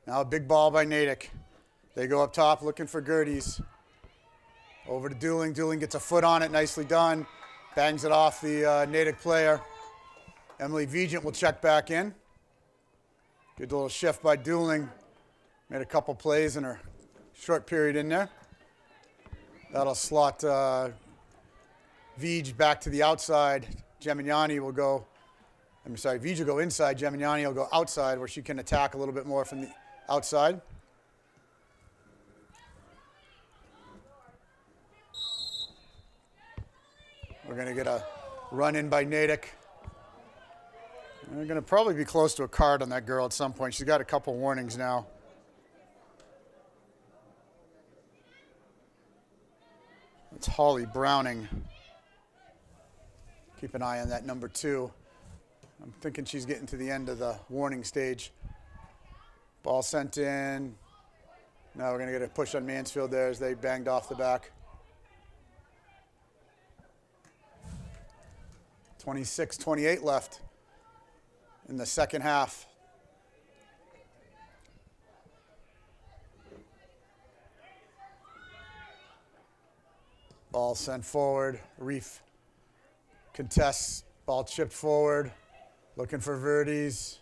Now a big ball by Natick. They go up top looking for Gerties. Over to Dooling. Dooling gets a foot on it. Nicely done. Bangs it off the Natick player. Emily Vigent will check back in. Good little shift by Dooling. Made a couple plays in her short period in there. That'll slot Vij back to the outside. Gemignani will go, Vij will go inside. Gemignani will go outside where she can attack a little bit more from the outside. We're going to get a run in by Natick. We're going to probably be close to a card on that girl at some point. She's got a couple warnings now. It's Holly Browning. Keep an eye on that number 2. I'm thinking she's getting to the end of the warning stage. Ball sent in. Now we're going to get a push on Mansfield there as they banged off the back. 26-28 left in the second half. Ball sent forward. Reef contests. Ball chipped forward. Looking for Verdes.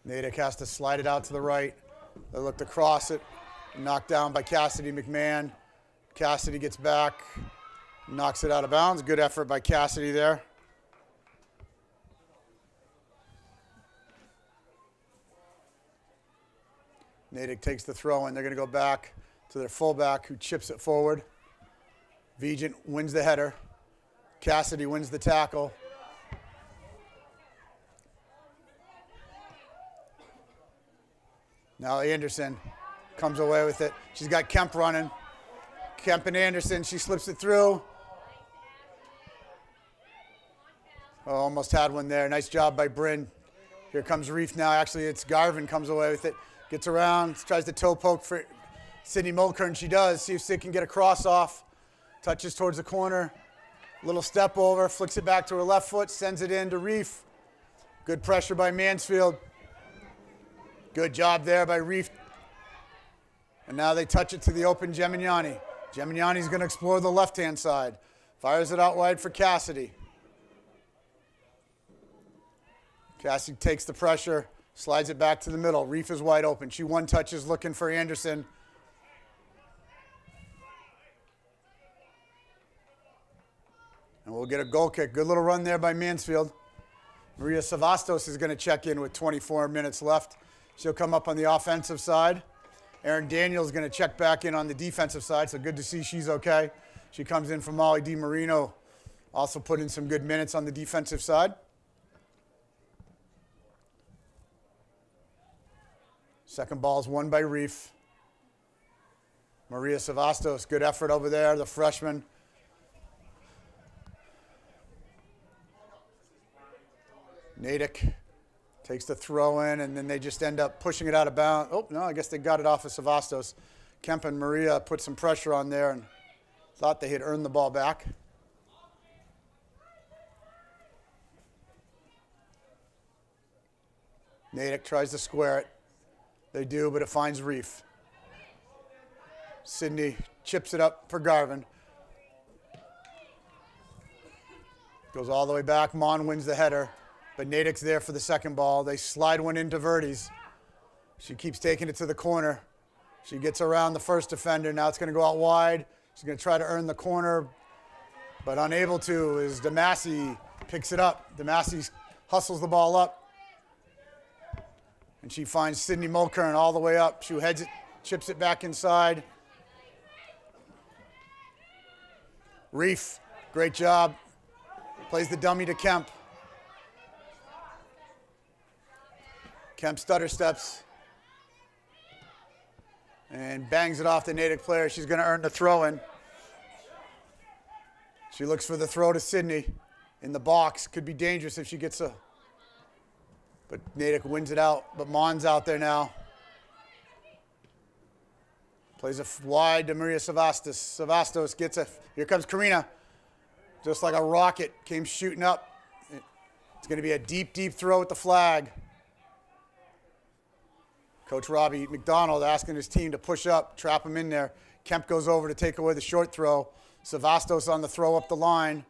Natick has to slide it out to the right. They look to cross it. Knocked down by Cassidy McMahon. Cassidy gets back. Knocks it out of bounds. Good effort by Cassidy there. Natick takes the throw in. They're going to go back to their fullback who chips it forward. Vigent wins the header. Cassidy wins the tackle. Now Anderson comes away with it. She's got Kemp running. Kemp and Anderson, she slips it through. Oh, almost had one there. Nice job by Bryn. Here comes Reef now. Actually, it's Garvin comes away with it. Gets around, tries to toe poke for Sydney Mulkern. She does. See if she can get a cross off. Touches towards the corner. Little step over, flicks it back to her left foot, sends it in to Reef. Good pressure by Mansfield. Good job there by Reef. And now they touch it to the open Gemignani. Gemignani's going to explore the left-hand side. Fires it out wide for Cassidy. Cassidy takes the pressure, slides it back to the middle. Reef is wide open. She one touches looking for Anderson. And we'll get a goal kick. Good little run there by Mansfield. Maria Savastos is going to check in with 24 minutes left. She'll come up on the offensive side. Erin Daniels is going to check back in on the defensive side, so good to see she's okay. She comes in from Molly DiMarino, also put in some good minutes on the defensive side. Second ball is won by Reef. Maria Savastos, good effort over there, the freshman. Natick takes the throw in, and then they just end up pushing it out of bounds. Oh, no, I guess they got it off of Savastos. Kemp and Maria put some pressure on there and thought they had earned the ball back. Natick tries to square it. They do, but it finds Reef. Sydney chips it up for Garvin. Goes all the way back. Mon wins the header. But Natick's there for the second ball. They slide one into Verdes. She keeps taking it to the corner. She gets around the first defender. Now it's going to go out wide. She's going to try to earn the corner, but unable to as Damasi picks it up. Damasi hustles the ball up. And she finds Sydney Mulkern all the way up. She heads it, chips it back inside. Reef, great job. Plays the dummy to Kemp. Kemp stutter steps and bangs it off the Natick player. She's going to earn the throw in. She looks for the throw to Sydney in the box. Could be dangerous if she gets a... But Natick wins it out. But Mon's out there now. Plays it wide to Maria Savastos. Savastos gets a... Here comes Karina. Just like a rocket, came shooting up. It's going to be a deep, deep throw with the flag. Coach Robbie McDonald asking his team to push up, trap him in there. Kemp goes over to take away the short throw. Savastos on the throw up the line.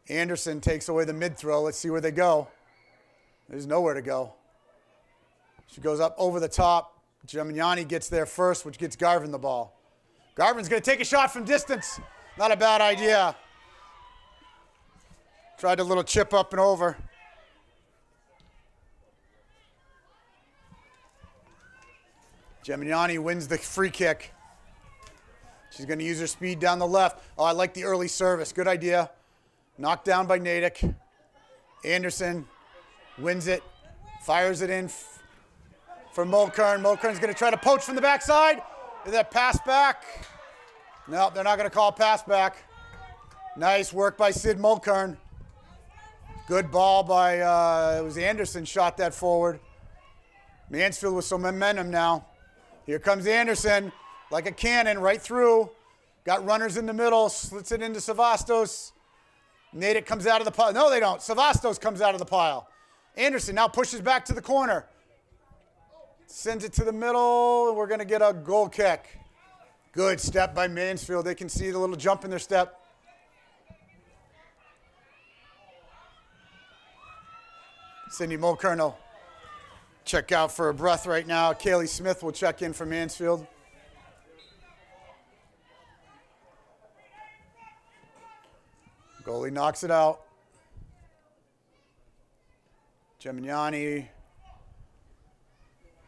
Anderson takes away the mid throw. Let's see where they go. There's nowhere to go. She goes up over the top. Gemignani gets there first, which gets Garvin the ball. Garvin's going to take a shot from distance. Not a bad idea. Tried a little chip up and over. Gemignani wins the free kick. She's going to use her speed down the left. Oh, I like the early service. Good idea. Knocked down by Natick. Anderson wins it. Fires it in for Mulkern. Mulkern's going to try to poach from the backside. Is that pass back? No, they're not going to call pass back. Nice work by Sid Mulkern. Good ball by, it was Anderson shot that forward. Mansfield with some momentum now. Here comes Anderson, like a cannon, right through. Got runners in the middle, slits it into Savastos. Natick comes out of the pile. No, they don't. Savastos comes out of the pile. Anderson now pushes back to the corner. Sends it to the middle, and we're going to get a goal kick. Good step by Mansfield. They can see the little jump in their step. Cindy Mulkern will check out for a breath right now. Kaylee Smith will check in for Mansfield. Goalie knocks it out. Gemignani.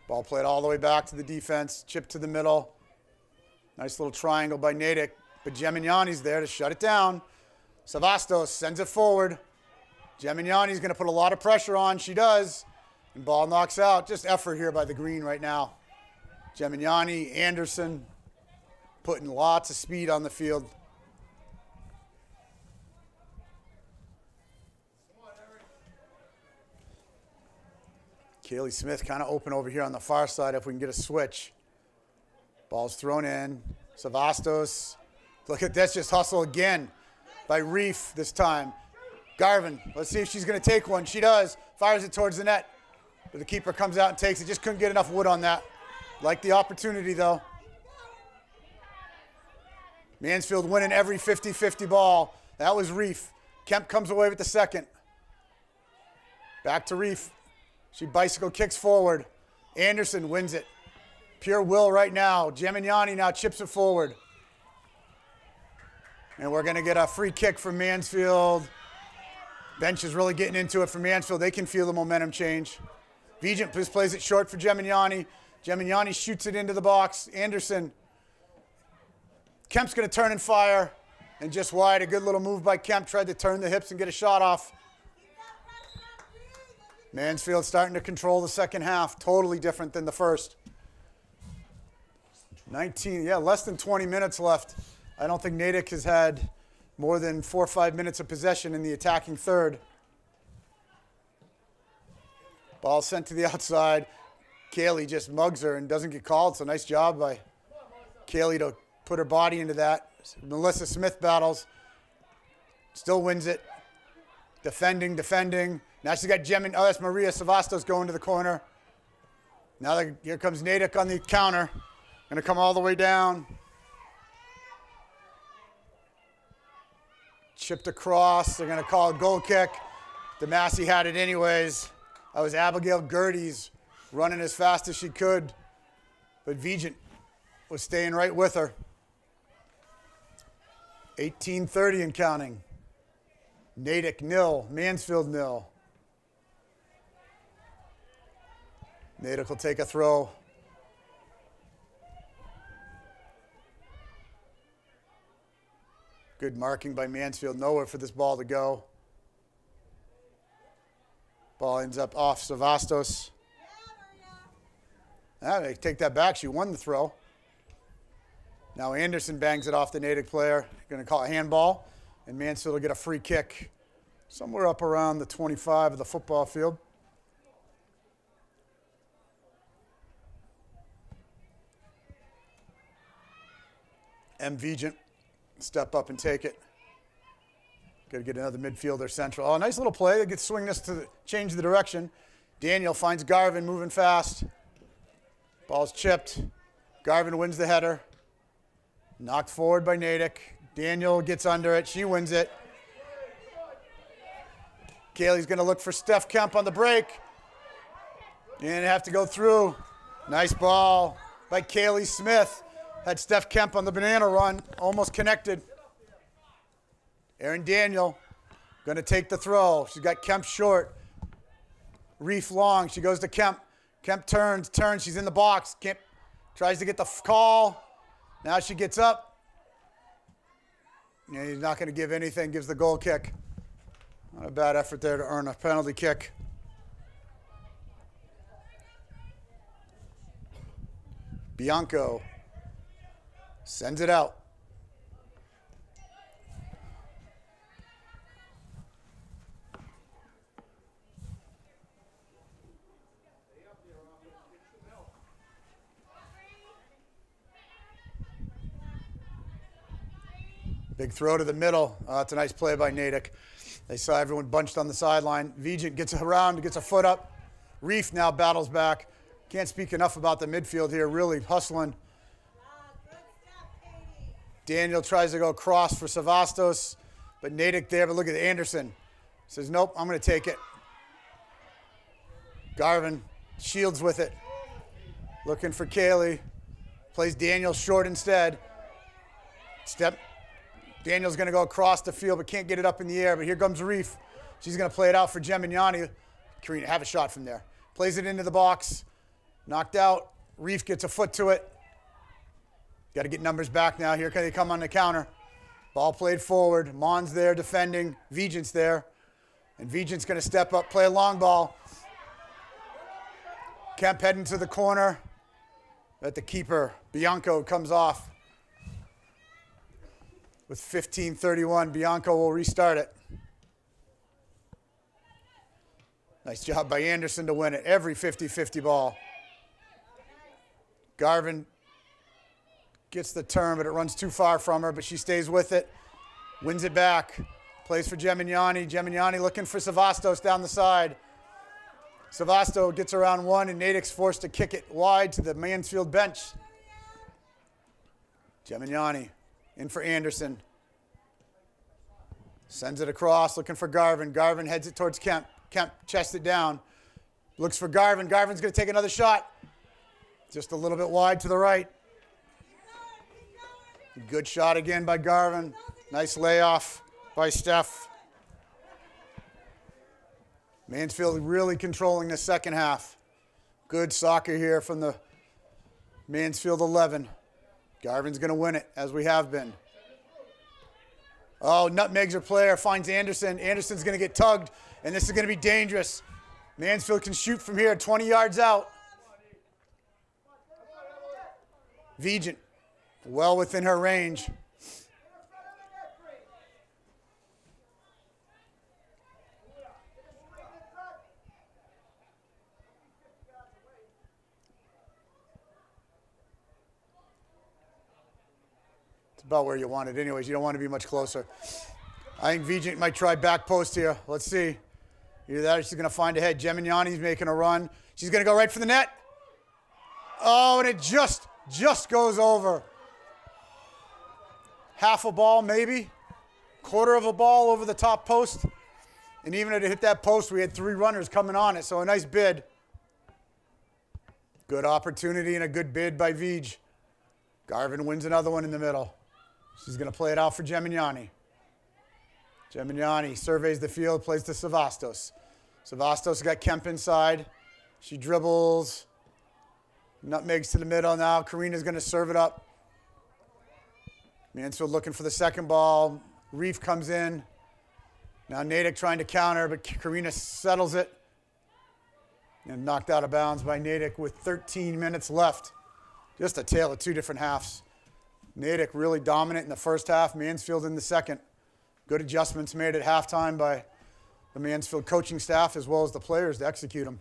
Ball played all the way back to the defense. Chip to the middle. Nice little triangle by Natick. But Gemignani's there to shut it down. Savastos sends it forward. Gemignani's going to put a lot of pressure on. She does. And ball knocks out. Just effort here by the green right now. Gemignani, Anderson, putting lots of speed on the field. Kaylee Smith kind of open over here on the far side if we can get a switch. Ball's thrown in. Savastos. Look at this, just hustle again by Reef this time. Garvin, let's see if she's going to take one. She does. Fires it towards the net. But the keeper comes out and takes it. Just couldn't get enough wood on that. Like the opportunity, though. Mansfield winning every 50-50 ball. That was Reef. Kemp comes away with the second. Back to Reef. She bicycle kicks forward. Anderson wins it. Pure will right now. Gemignani now chips it forward. And we're going to get a free kick from Mansfield. Bench is really getting into it for Mansfield. They can feel the momentum change. Vigent just plays it short for Gemignani. Gemignani shoots it into the box. Anderson. Kemp's going to turn and fire. And just wide, a good little move by Kemp. Tried to turn the hips and get a shot off. Mansfield starting to control the second half. Totally different than the first. Less than 20 minutes left. I don't think Natick has had more than 4 or 5 minutes of possession in the attacking third. Ball sent to the outside. Kaylee just mugs her and doesn't get called, so nice job by Kaylee to put her body into that. Melissa Smith battles. Still wins it. Defending. Now she's got oh, that's Maria Savastos going to the corner. Now here comes Natick on the counter. Going to come all the way down. Chipped across. They're going to call a goal kick. DeMassey had it anyways. That was Abigail Gerdes running as fast as she could. But Vigent was staying right with her. 18:30 and counting. Natick 0, Mansfield 0. Natick will take a throw. Good marking by Mansfield. Nowhere for this ball to go. Ball ends up off Savastos. They take that back. She won the throw. Now Anderson bangs it off the Natick player. Going to call a handball. And Mansfield will get a free kick somewhere up around the 25 of the football field. M. Vigent, step up and take it. Got to get another midfielder central. Oh, nice little play. They get swing this to change the direction. Daniel finds Garvin moving fast. Ball's chipped. Garvin wins the header. Knocked forward by Natick. Daniel gets under it. She wins it. Kaylee's going to look for Steph Kemp on the break. And have to go through. Nice ball by Kaylee Smith. Had Steph Kemp on the banana run. Almost connected. Erin Daniel going to take the throw. She's got Kemp short. Reef long. She goes to Kemp. Kemp turns. She's in the box. Kemp tries to get the call. Now she gets up. And he's not going to give anything. Gives the goal kick. Not a bad effort there to earn a penalty kick. Bianco sends it out. Big throw to the middle. That's a nice play by Natick. They saw everyone bunched on the sideline. Vigent gets around, gets a foot up. Reef now battles back. Can't speak enough about the midfield here, really hustling. Daniel tries to go across for Savastos, but Natick there, but look at Anderson. Says, nope, I'm going to take it. Garvin shields with it. Looking for Kaylee. Plays Daniel short instead. Daniel's going to go across the field, but can't get it up in the air. But here comes Reef. She's going to play it out for Gemignani. Karina, have a shot from there. Plays it into the box. Knocked out. Reef gets a foot to it. Got to get numbers back now. Here they come on the counter. Ball played forward. Mon's there defending. Vigent's there. And Vigent's going to step up, play a long ball. Kemp heading to the corner. At the keeper, Bianco comes off. With 15:31, Bianco will restart it. Nice job by Anderson to win it. Every 50-50 ball. Garvin gets the turn, but it runs too far from her, but she stays with it. Wins it back. Plays for Gemignani. Gemignani looking for Savastos down the side. Savasto gets around one, and Natick's forced to kick it wide to the Mansfield bench. Gemignani in for Anderson. Sends it across, looking for Garvin. Garvin heads it towards Kemp. Kemp chests it down. Looks for Garvin. Garvin's going to take another shot. Just a little bit wide to the right. Good shot again by Garvin. Nice layoff by Steph. Mansfield really controlling the second half. Good soccer here from the Mansfield 11. Garvin's going to win it, as we have been. Oh, nutmegs her player, finds Anderson. Anderson's going to get tugged, and this is going to be dangerous. Mansfield can shoot from here, 20 yards out. Vigent, well within her range. About where you want it anyways. You don't want to be much closer. I think Vigent might try back post here. Let's see. Either that or she's going to find a head. Gemignani's making a run. She's going to go right for the net. Oh, and it just goes over. Half a ball maybe. Quarter of a ball over the top post. And even if it hit that post, we had 3 runners coming on it. So a nice bid. Good opportunity and a good bid by Vij. Garvin wins another one in the middle. She's going to play it out for Gemignani. Gemignani surveys the field, plays to Savastos. Savastos got Kemp inside. She dribbles. Nutmegs to the middle now. Karina's going to serve it up. Mansfield looking for the second ball. Reef comes in. Now Natick trying to counter, but Karina settles it. And knocked out of bounds by Natick with 13 minutes left. Just a tale of 2 different halves. Natick really dominant in the first half, Mansfield in the second. Good adjustments made at halftime by the Mansfield coaching staff as well as the players to execute them.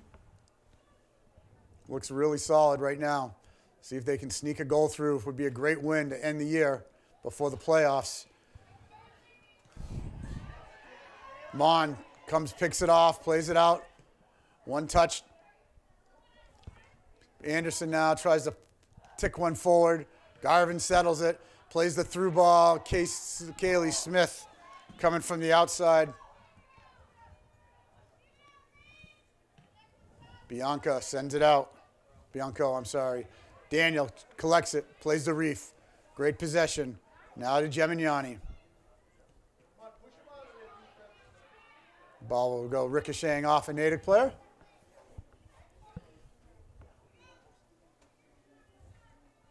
Looks really solid right now. See if they can sneak a goal through. It would be a great win to end the year before the playoffs. Mon comes, picks it off, plays it out. One touch. Anderson now tries to tick one forward. Garvin settles it, plays the through ball. Kaylee Smith coming from the outside. Bianco sends it out. Bianco, I'm sorry. Daniel collects it, plays the Reef. Great possession. Now to Gemignani. Ball will go ricocheting off a Natick player.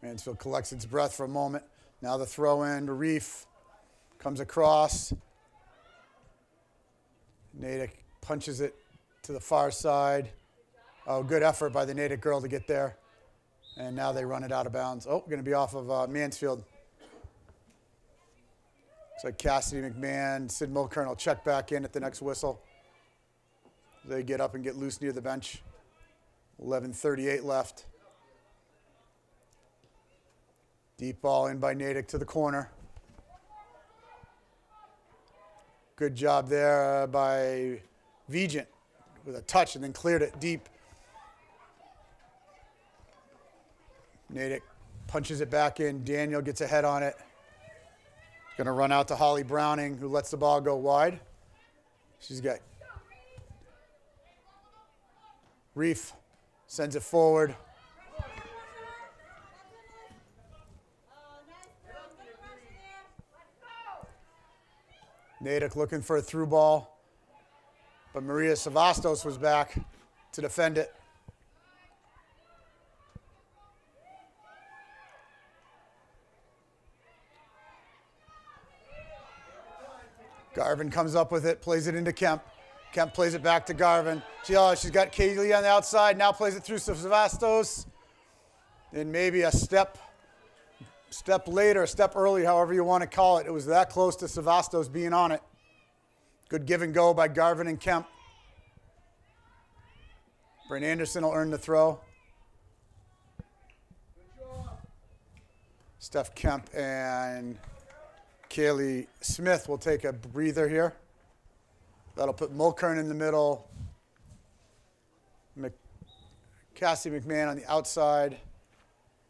Mansfield collects its breath for a moment. Now the throw in to Reef. Comes across. Natick punches it to the far side. Oh, good effort by the Natick girl to get there. And now they run it out of bounds. Oh, going to be off of Mansfield. Looks like Cassidy McMahon, Sid Mulkern will check back in at the next whistle. They get up and get loose near the bench. 11:38 left. Deep ball in by Natick to the corner. Good job there by Vigent with a touch and then cleared it deep. Natick punches it back in. Daniel gets ahead on it. Going to run out to Holly Browning, who lets the ball go wide. She's got Reef, sends it forward. Natick looking for a through ball, but Maria Savastos was back to defend it. Garvin comes up with it, plays it into Kemp. Kemp plays it back to Garvin. She's got Kaylee on the outside, now plays it through Savastos. And maybe a step later, a step early, however you want to call it. It was that close to Savastos being on it. Good give and go by Garvin and Kemp. Bryn Anderson will earn the throw. Steph Kemp and Kaylee Smith will take a breather here. That'll put Mulkern in the middle. Cassie McMahon on the outside.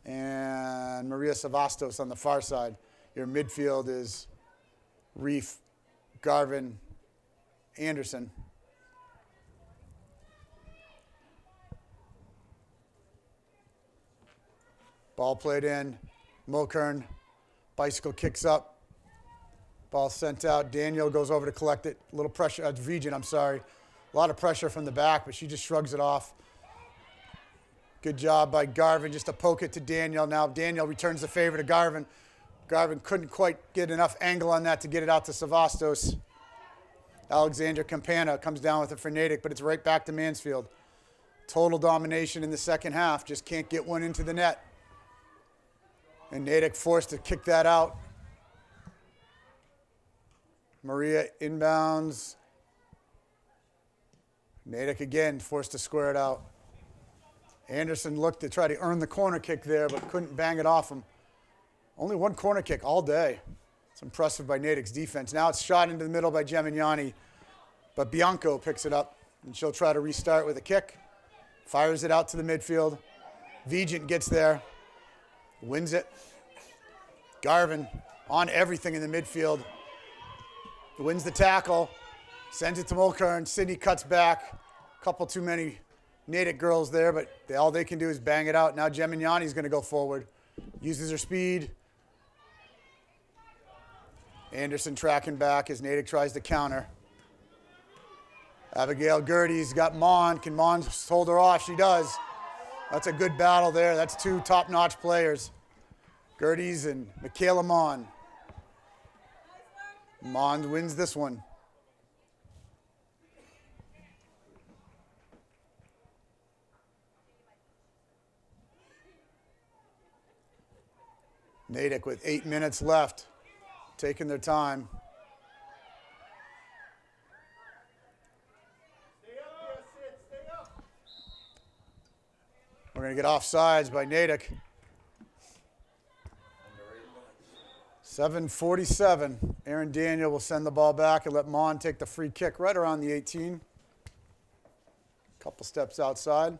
And Maria Savastos on the far side. Your midfield is Reef, Garvin, Anderson. Ball played in. Mulkern. Bicycle kicks up. Ball sent out. Daniel goes over to collect it. A little pressure. Vigent, I'm sorry. A lot of pressure from the back, but she just shrugs it off. Good job by Garvin just to poke it to Daniel. Now Daniel returns the favor to Garvin. Garvin couldn't quite get enough angle on that to get it out to Savastos. Alexandra Campana comes down with it for Natick, but it's right back to Mansfield. Total domination in the second half. Just can't get one into the net. And Natick forced to kick that out. Maria inbounds. Natick again forced to square it out. Anderson looked to try to earn the corner kick there, but couldn't bang it off him. Only one corner kick all day. It's impressive by Natick's defense. Now it's shot into the middle by Gemignani, but Bianco picks it up, and she'll try to restart with a kick. Fires it out to the midfield. Vigent gets there, wins it. Garvin on everything in the midfield. Wins the tackle, sends it to Mulkern. Sydney cuts back. Couple too many Natick girls there, but all they can do is bang it out. Now Gemignani's going to go forward. Uses her speed. Anderson tracking back as Natick tries to counter. Abigail Gertie's got Mon. Can Mon hold her off? She does. That's a good battle there. That's two top-notch players. Gertie's and Michaela Mon. Mon wins this one. Natick with 8 minutes left, taking their time. We're going to get offsides by Natick. 7:47. Aaron Daniel will send the ball back and let Mon take the free kick right around the 18. Couple steps outside.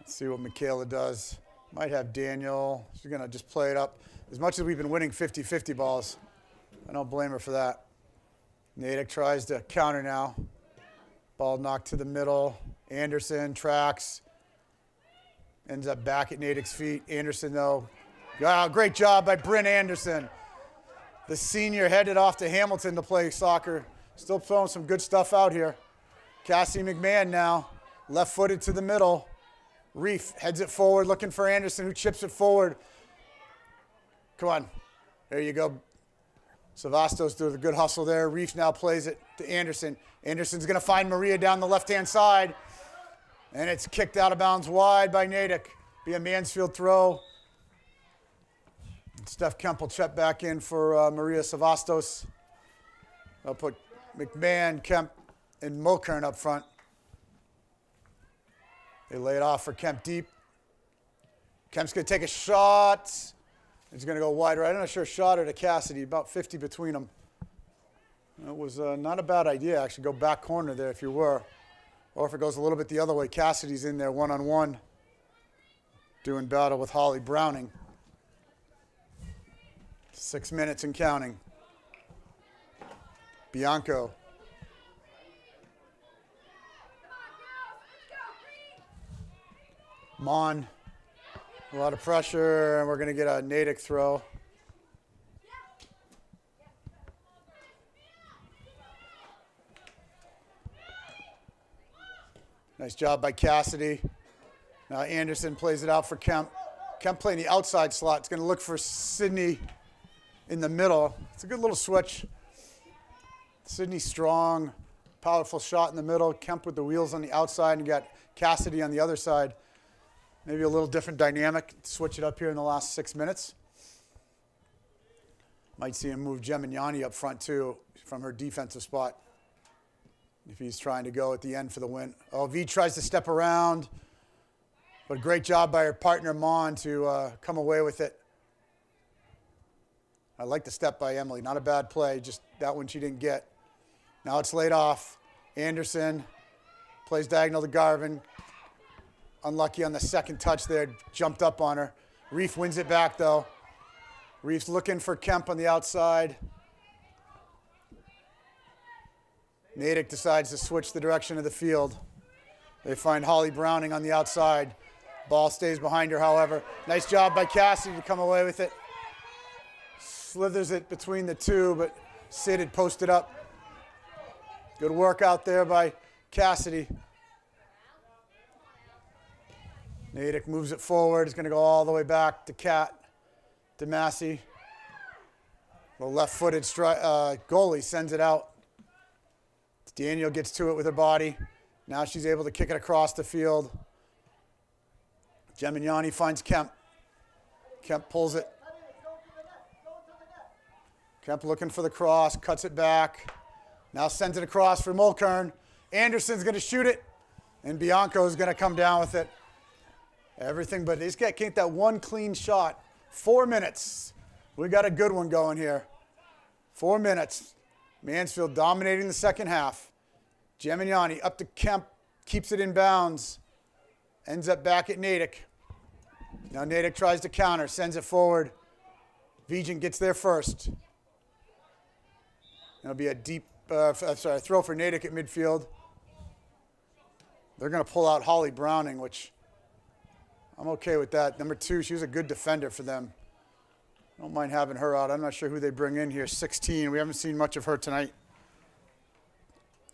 Let's see what Michaela does. Might have Daniel. She's going to just play it up. As much as we've been winning 50-50 balls, I don't blame her for that. Natick tries to counter now. Ball knocked to the middle. Anderson tracks. Ends up back at Natick's feet. Anderson, though. Wow, great job by Bryn Anderson. The senior headed off to Hamilton to play soccer. Still throwing some good stuff out here. Cassie McMahon now. Left-footed to the middle. Reef heads it forward, looking for Anderson, who chips it forward. Come on. There you go. Savastos does a good hustle there. Reef now plays it to Anderson. Anderson's going to find Maria down the left-hand side. And it's kicked out of bounds wide by Natick. Be a Mansfield throw. Steph Kemp will check back in for Maria Savastos. I'll put McMahon, Kemp, and Mulkern up front. They lay it off for Kemp deep. Kemp's going to take a shot. He's going to go wide right. I'm not sure shot or to Cassidy, about 50 between them. It was not a bad idea, actually, go back corner there if you were. Or if it goes a little bit the other way, Cassidy's in there one-on-one, doing battle with Holly Browning. 6 minutes and counting. Bianco. Mon. A lot of pressure, and we're going to get a Natick throw. Nice job by Cassidy. Now Anderson plays it out for Kemp. Kemp playing the outside slot. It's going to look for Sydney in the middle. It's a good little switch. Sydney strong, powerful shot in the middle. Kemp with the wheels on the outside, and you got Cassidy on the other side. Maybe a little different dynamic. Switch it up here in the last 6 minutes. Might see him move Gemignani up front too from her defensive spot if he's trying to go at the end for the win. Oh, V tries to step around, but great job by her partner Mon to come away with it. I like the step by Emily. Not a bad play, just that one she didn't get. Now it's laid off. Anderson plays diagonal to Garvin. Unlucky on the second touch there, jumped up on her. Reef wins it back though. Reef's looking for Kemp on the outside. Natick decides to switch the direction of the field. They find Holly Browning on the outside. Ball stays behind her, however. Nice job by Cassidy to come away with it. Slithers it between the two, but Sid had posted up. Good work out there by Cassidy. Natick moves it forward. It's going to go all the way back to Kat, to Massey. The left-footed goalie sends it out. Daniel gets to it with her body. Now she's able to kick it across the field. Gemignani finds Kemp. Kemp pulls it. Kemp looking for the cross, cuts it back. Now sends it across for Mulkern. Anderson's going to shoot it, and Bianco's going to come down with it. Everything but he's got that one clean shot. 4 minutes. We got a good one going here. 4 minutes. Mansfield dominating the second half. Gemignani up to Kemp, keeps it in bounds. Ends up back at Natick. Now Natick tries to counter, sends it forward. Vigent gets there first. It'll be a deep, throw for Natick at midfield. They're going to pull out Holly Browning, which I'm okay with that. Number 2, she was a good defender for them. I don't mind having her out. I'm not sure who they bring in here. 16. We haven't seen much of her tonight.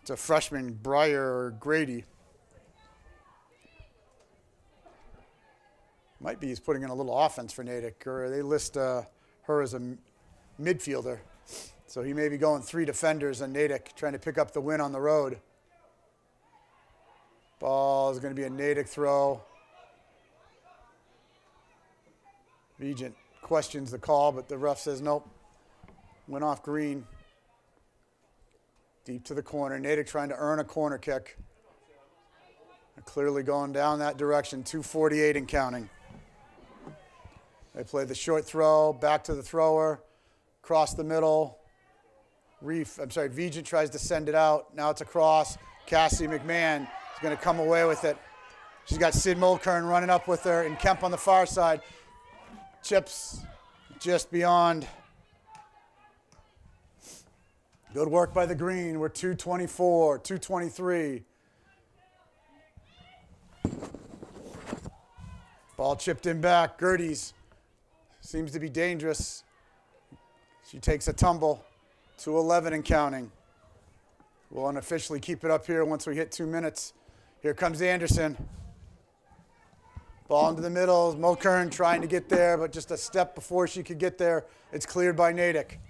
It's a freshman, Breyer or Grady. Might be he's putting in a little offense for Natick, or they list her as a midfielder. So he may be going 3 defenders on Natick, trying to pick up the win on the road. Ball is going to be a Natick throw. Regent questions the call, but the ref says nope. Went off green. Deep to the corner. Natick trying to earn a corner kick. They're clearly going down that direction. 2:48 and counting. They play the short throw, back to the thrower, across the middle. Vigent tries to send it out. Now it's across. Cassie McMahon is going to come away with it. She's got Sid Mulkern running up with her, and Kemp on the far side. Chips just beyond. Good work by the green. We're 2:24, 2:23. Ball chipped in back. Gertie's seems to be dangerous. She takes a tumble. 2:11 and counting. We'll unofficially keep it up here once we hit 2 minutes. Here comes Anderson. Ball into the middle. Mulkern trying to get there, but just a step before she could get there. It's cleared by Natick.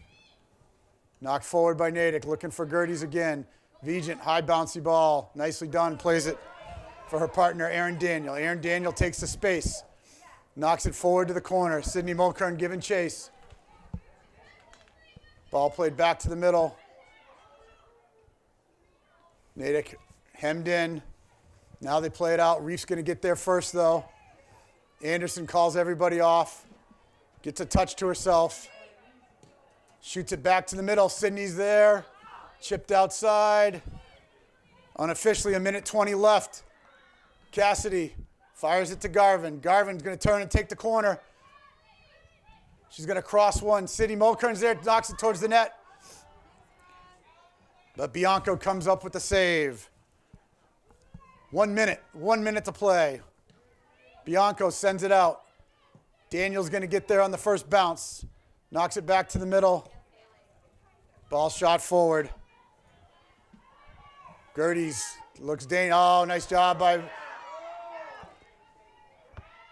Knocked forward by Natick. Looking for Gertie's again. Vigent, high bouncy ball. Nicely done. Plays it for her partner, Aaron Daniel. Aaron Daniel takes the space. Knocks it forward to the corner. Sydney Mulkern giving chase. Ball played back to the middle. Natick hemmed in. Now they play it out. Reef's going to get there first, though. Anderson calls everybody off. Gets a touch to herself. Shoots it back to the middle. Sydney's there. Chipped outside. Unofficially, 1:20 left. Cassidy fires it to Garvin. Garvin's going to turn and take the corner. She's going to cross one. Sydney Mulkern's there, knocks it towards the net. But Bianco comes up with the save. 1 minute to play. Bianco sends it out. Daniel's going to get there on the first bounce. Knocks it back to the middle. Ball shot forward. Gertie's looks dangerous. Oh, nice job by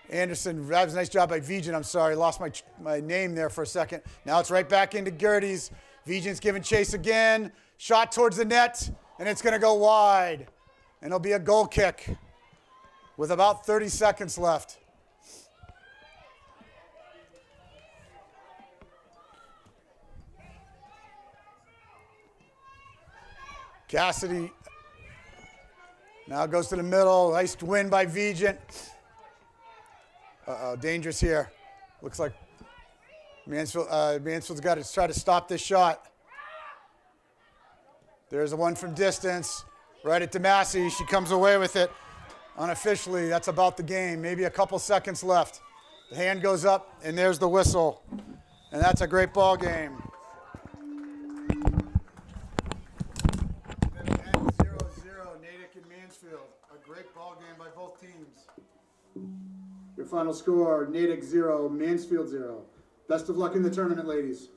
Anderson. That was a nice job by Vigen. I'm sorry, lost my name there for a second. Now it's right back into Gertie's. Vigen's giving chase again. Shot towards the net, and it's going to go wide. And it'll be a goal kick with about 30 seconds left. Cassidy now goes to the middle. Nice win by Vigen. Dangerous here. Looks like Mansfield's got to try to stop this shot. There's a one from distance. Right at DeMasi. She comes away with it. Unofficially, that's about the game. Maybe a couple seconds left. The hand goes up, and there's the whistle. And that's a great ball game. Natick and Mansfield. A great ball game by both teams. Your final score, Natick 0, Mansfield 0. Best of luck in the tournament, ladies.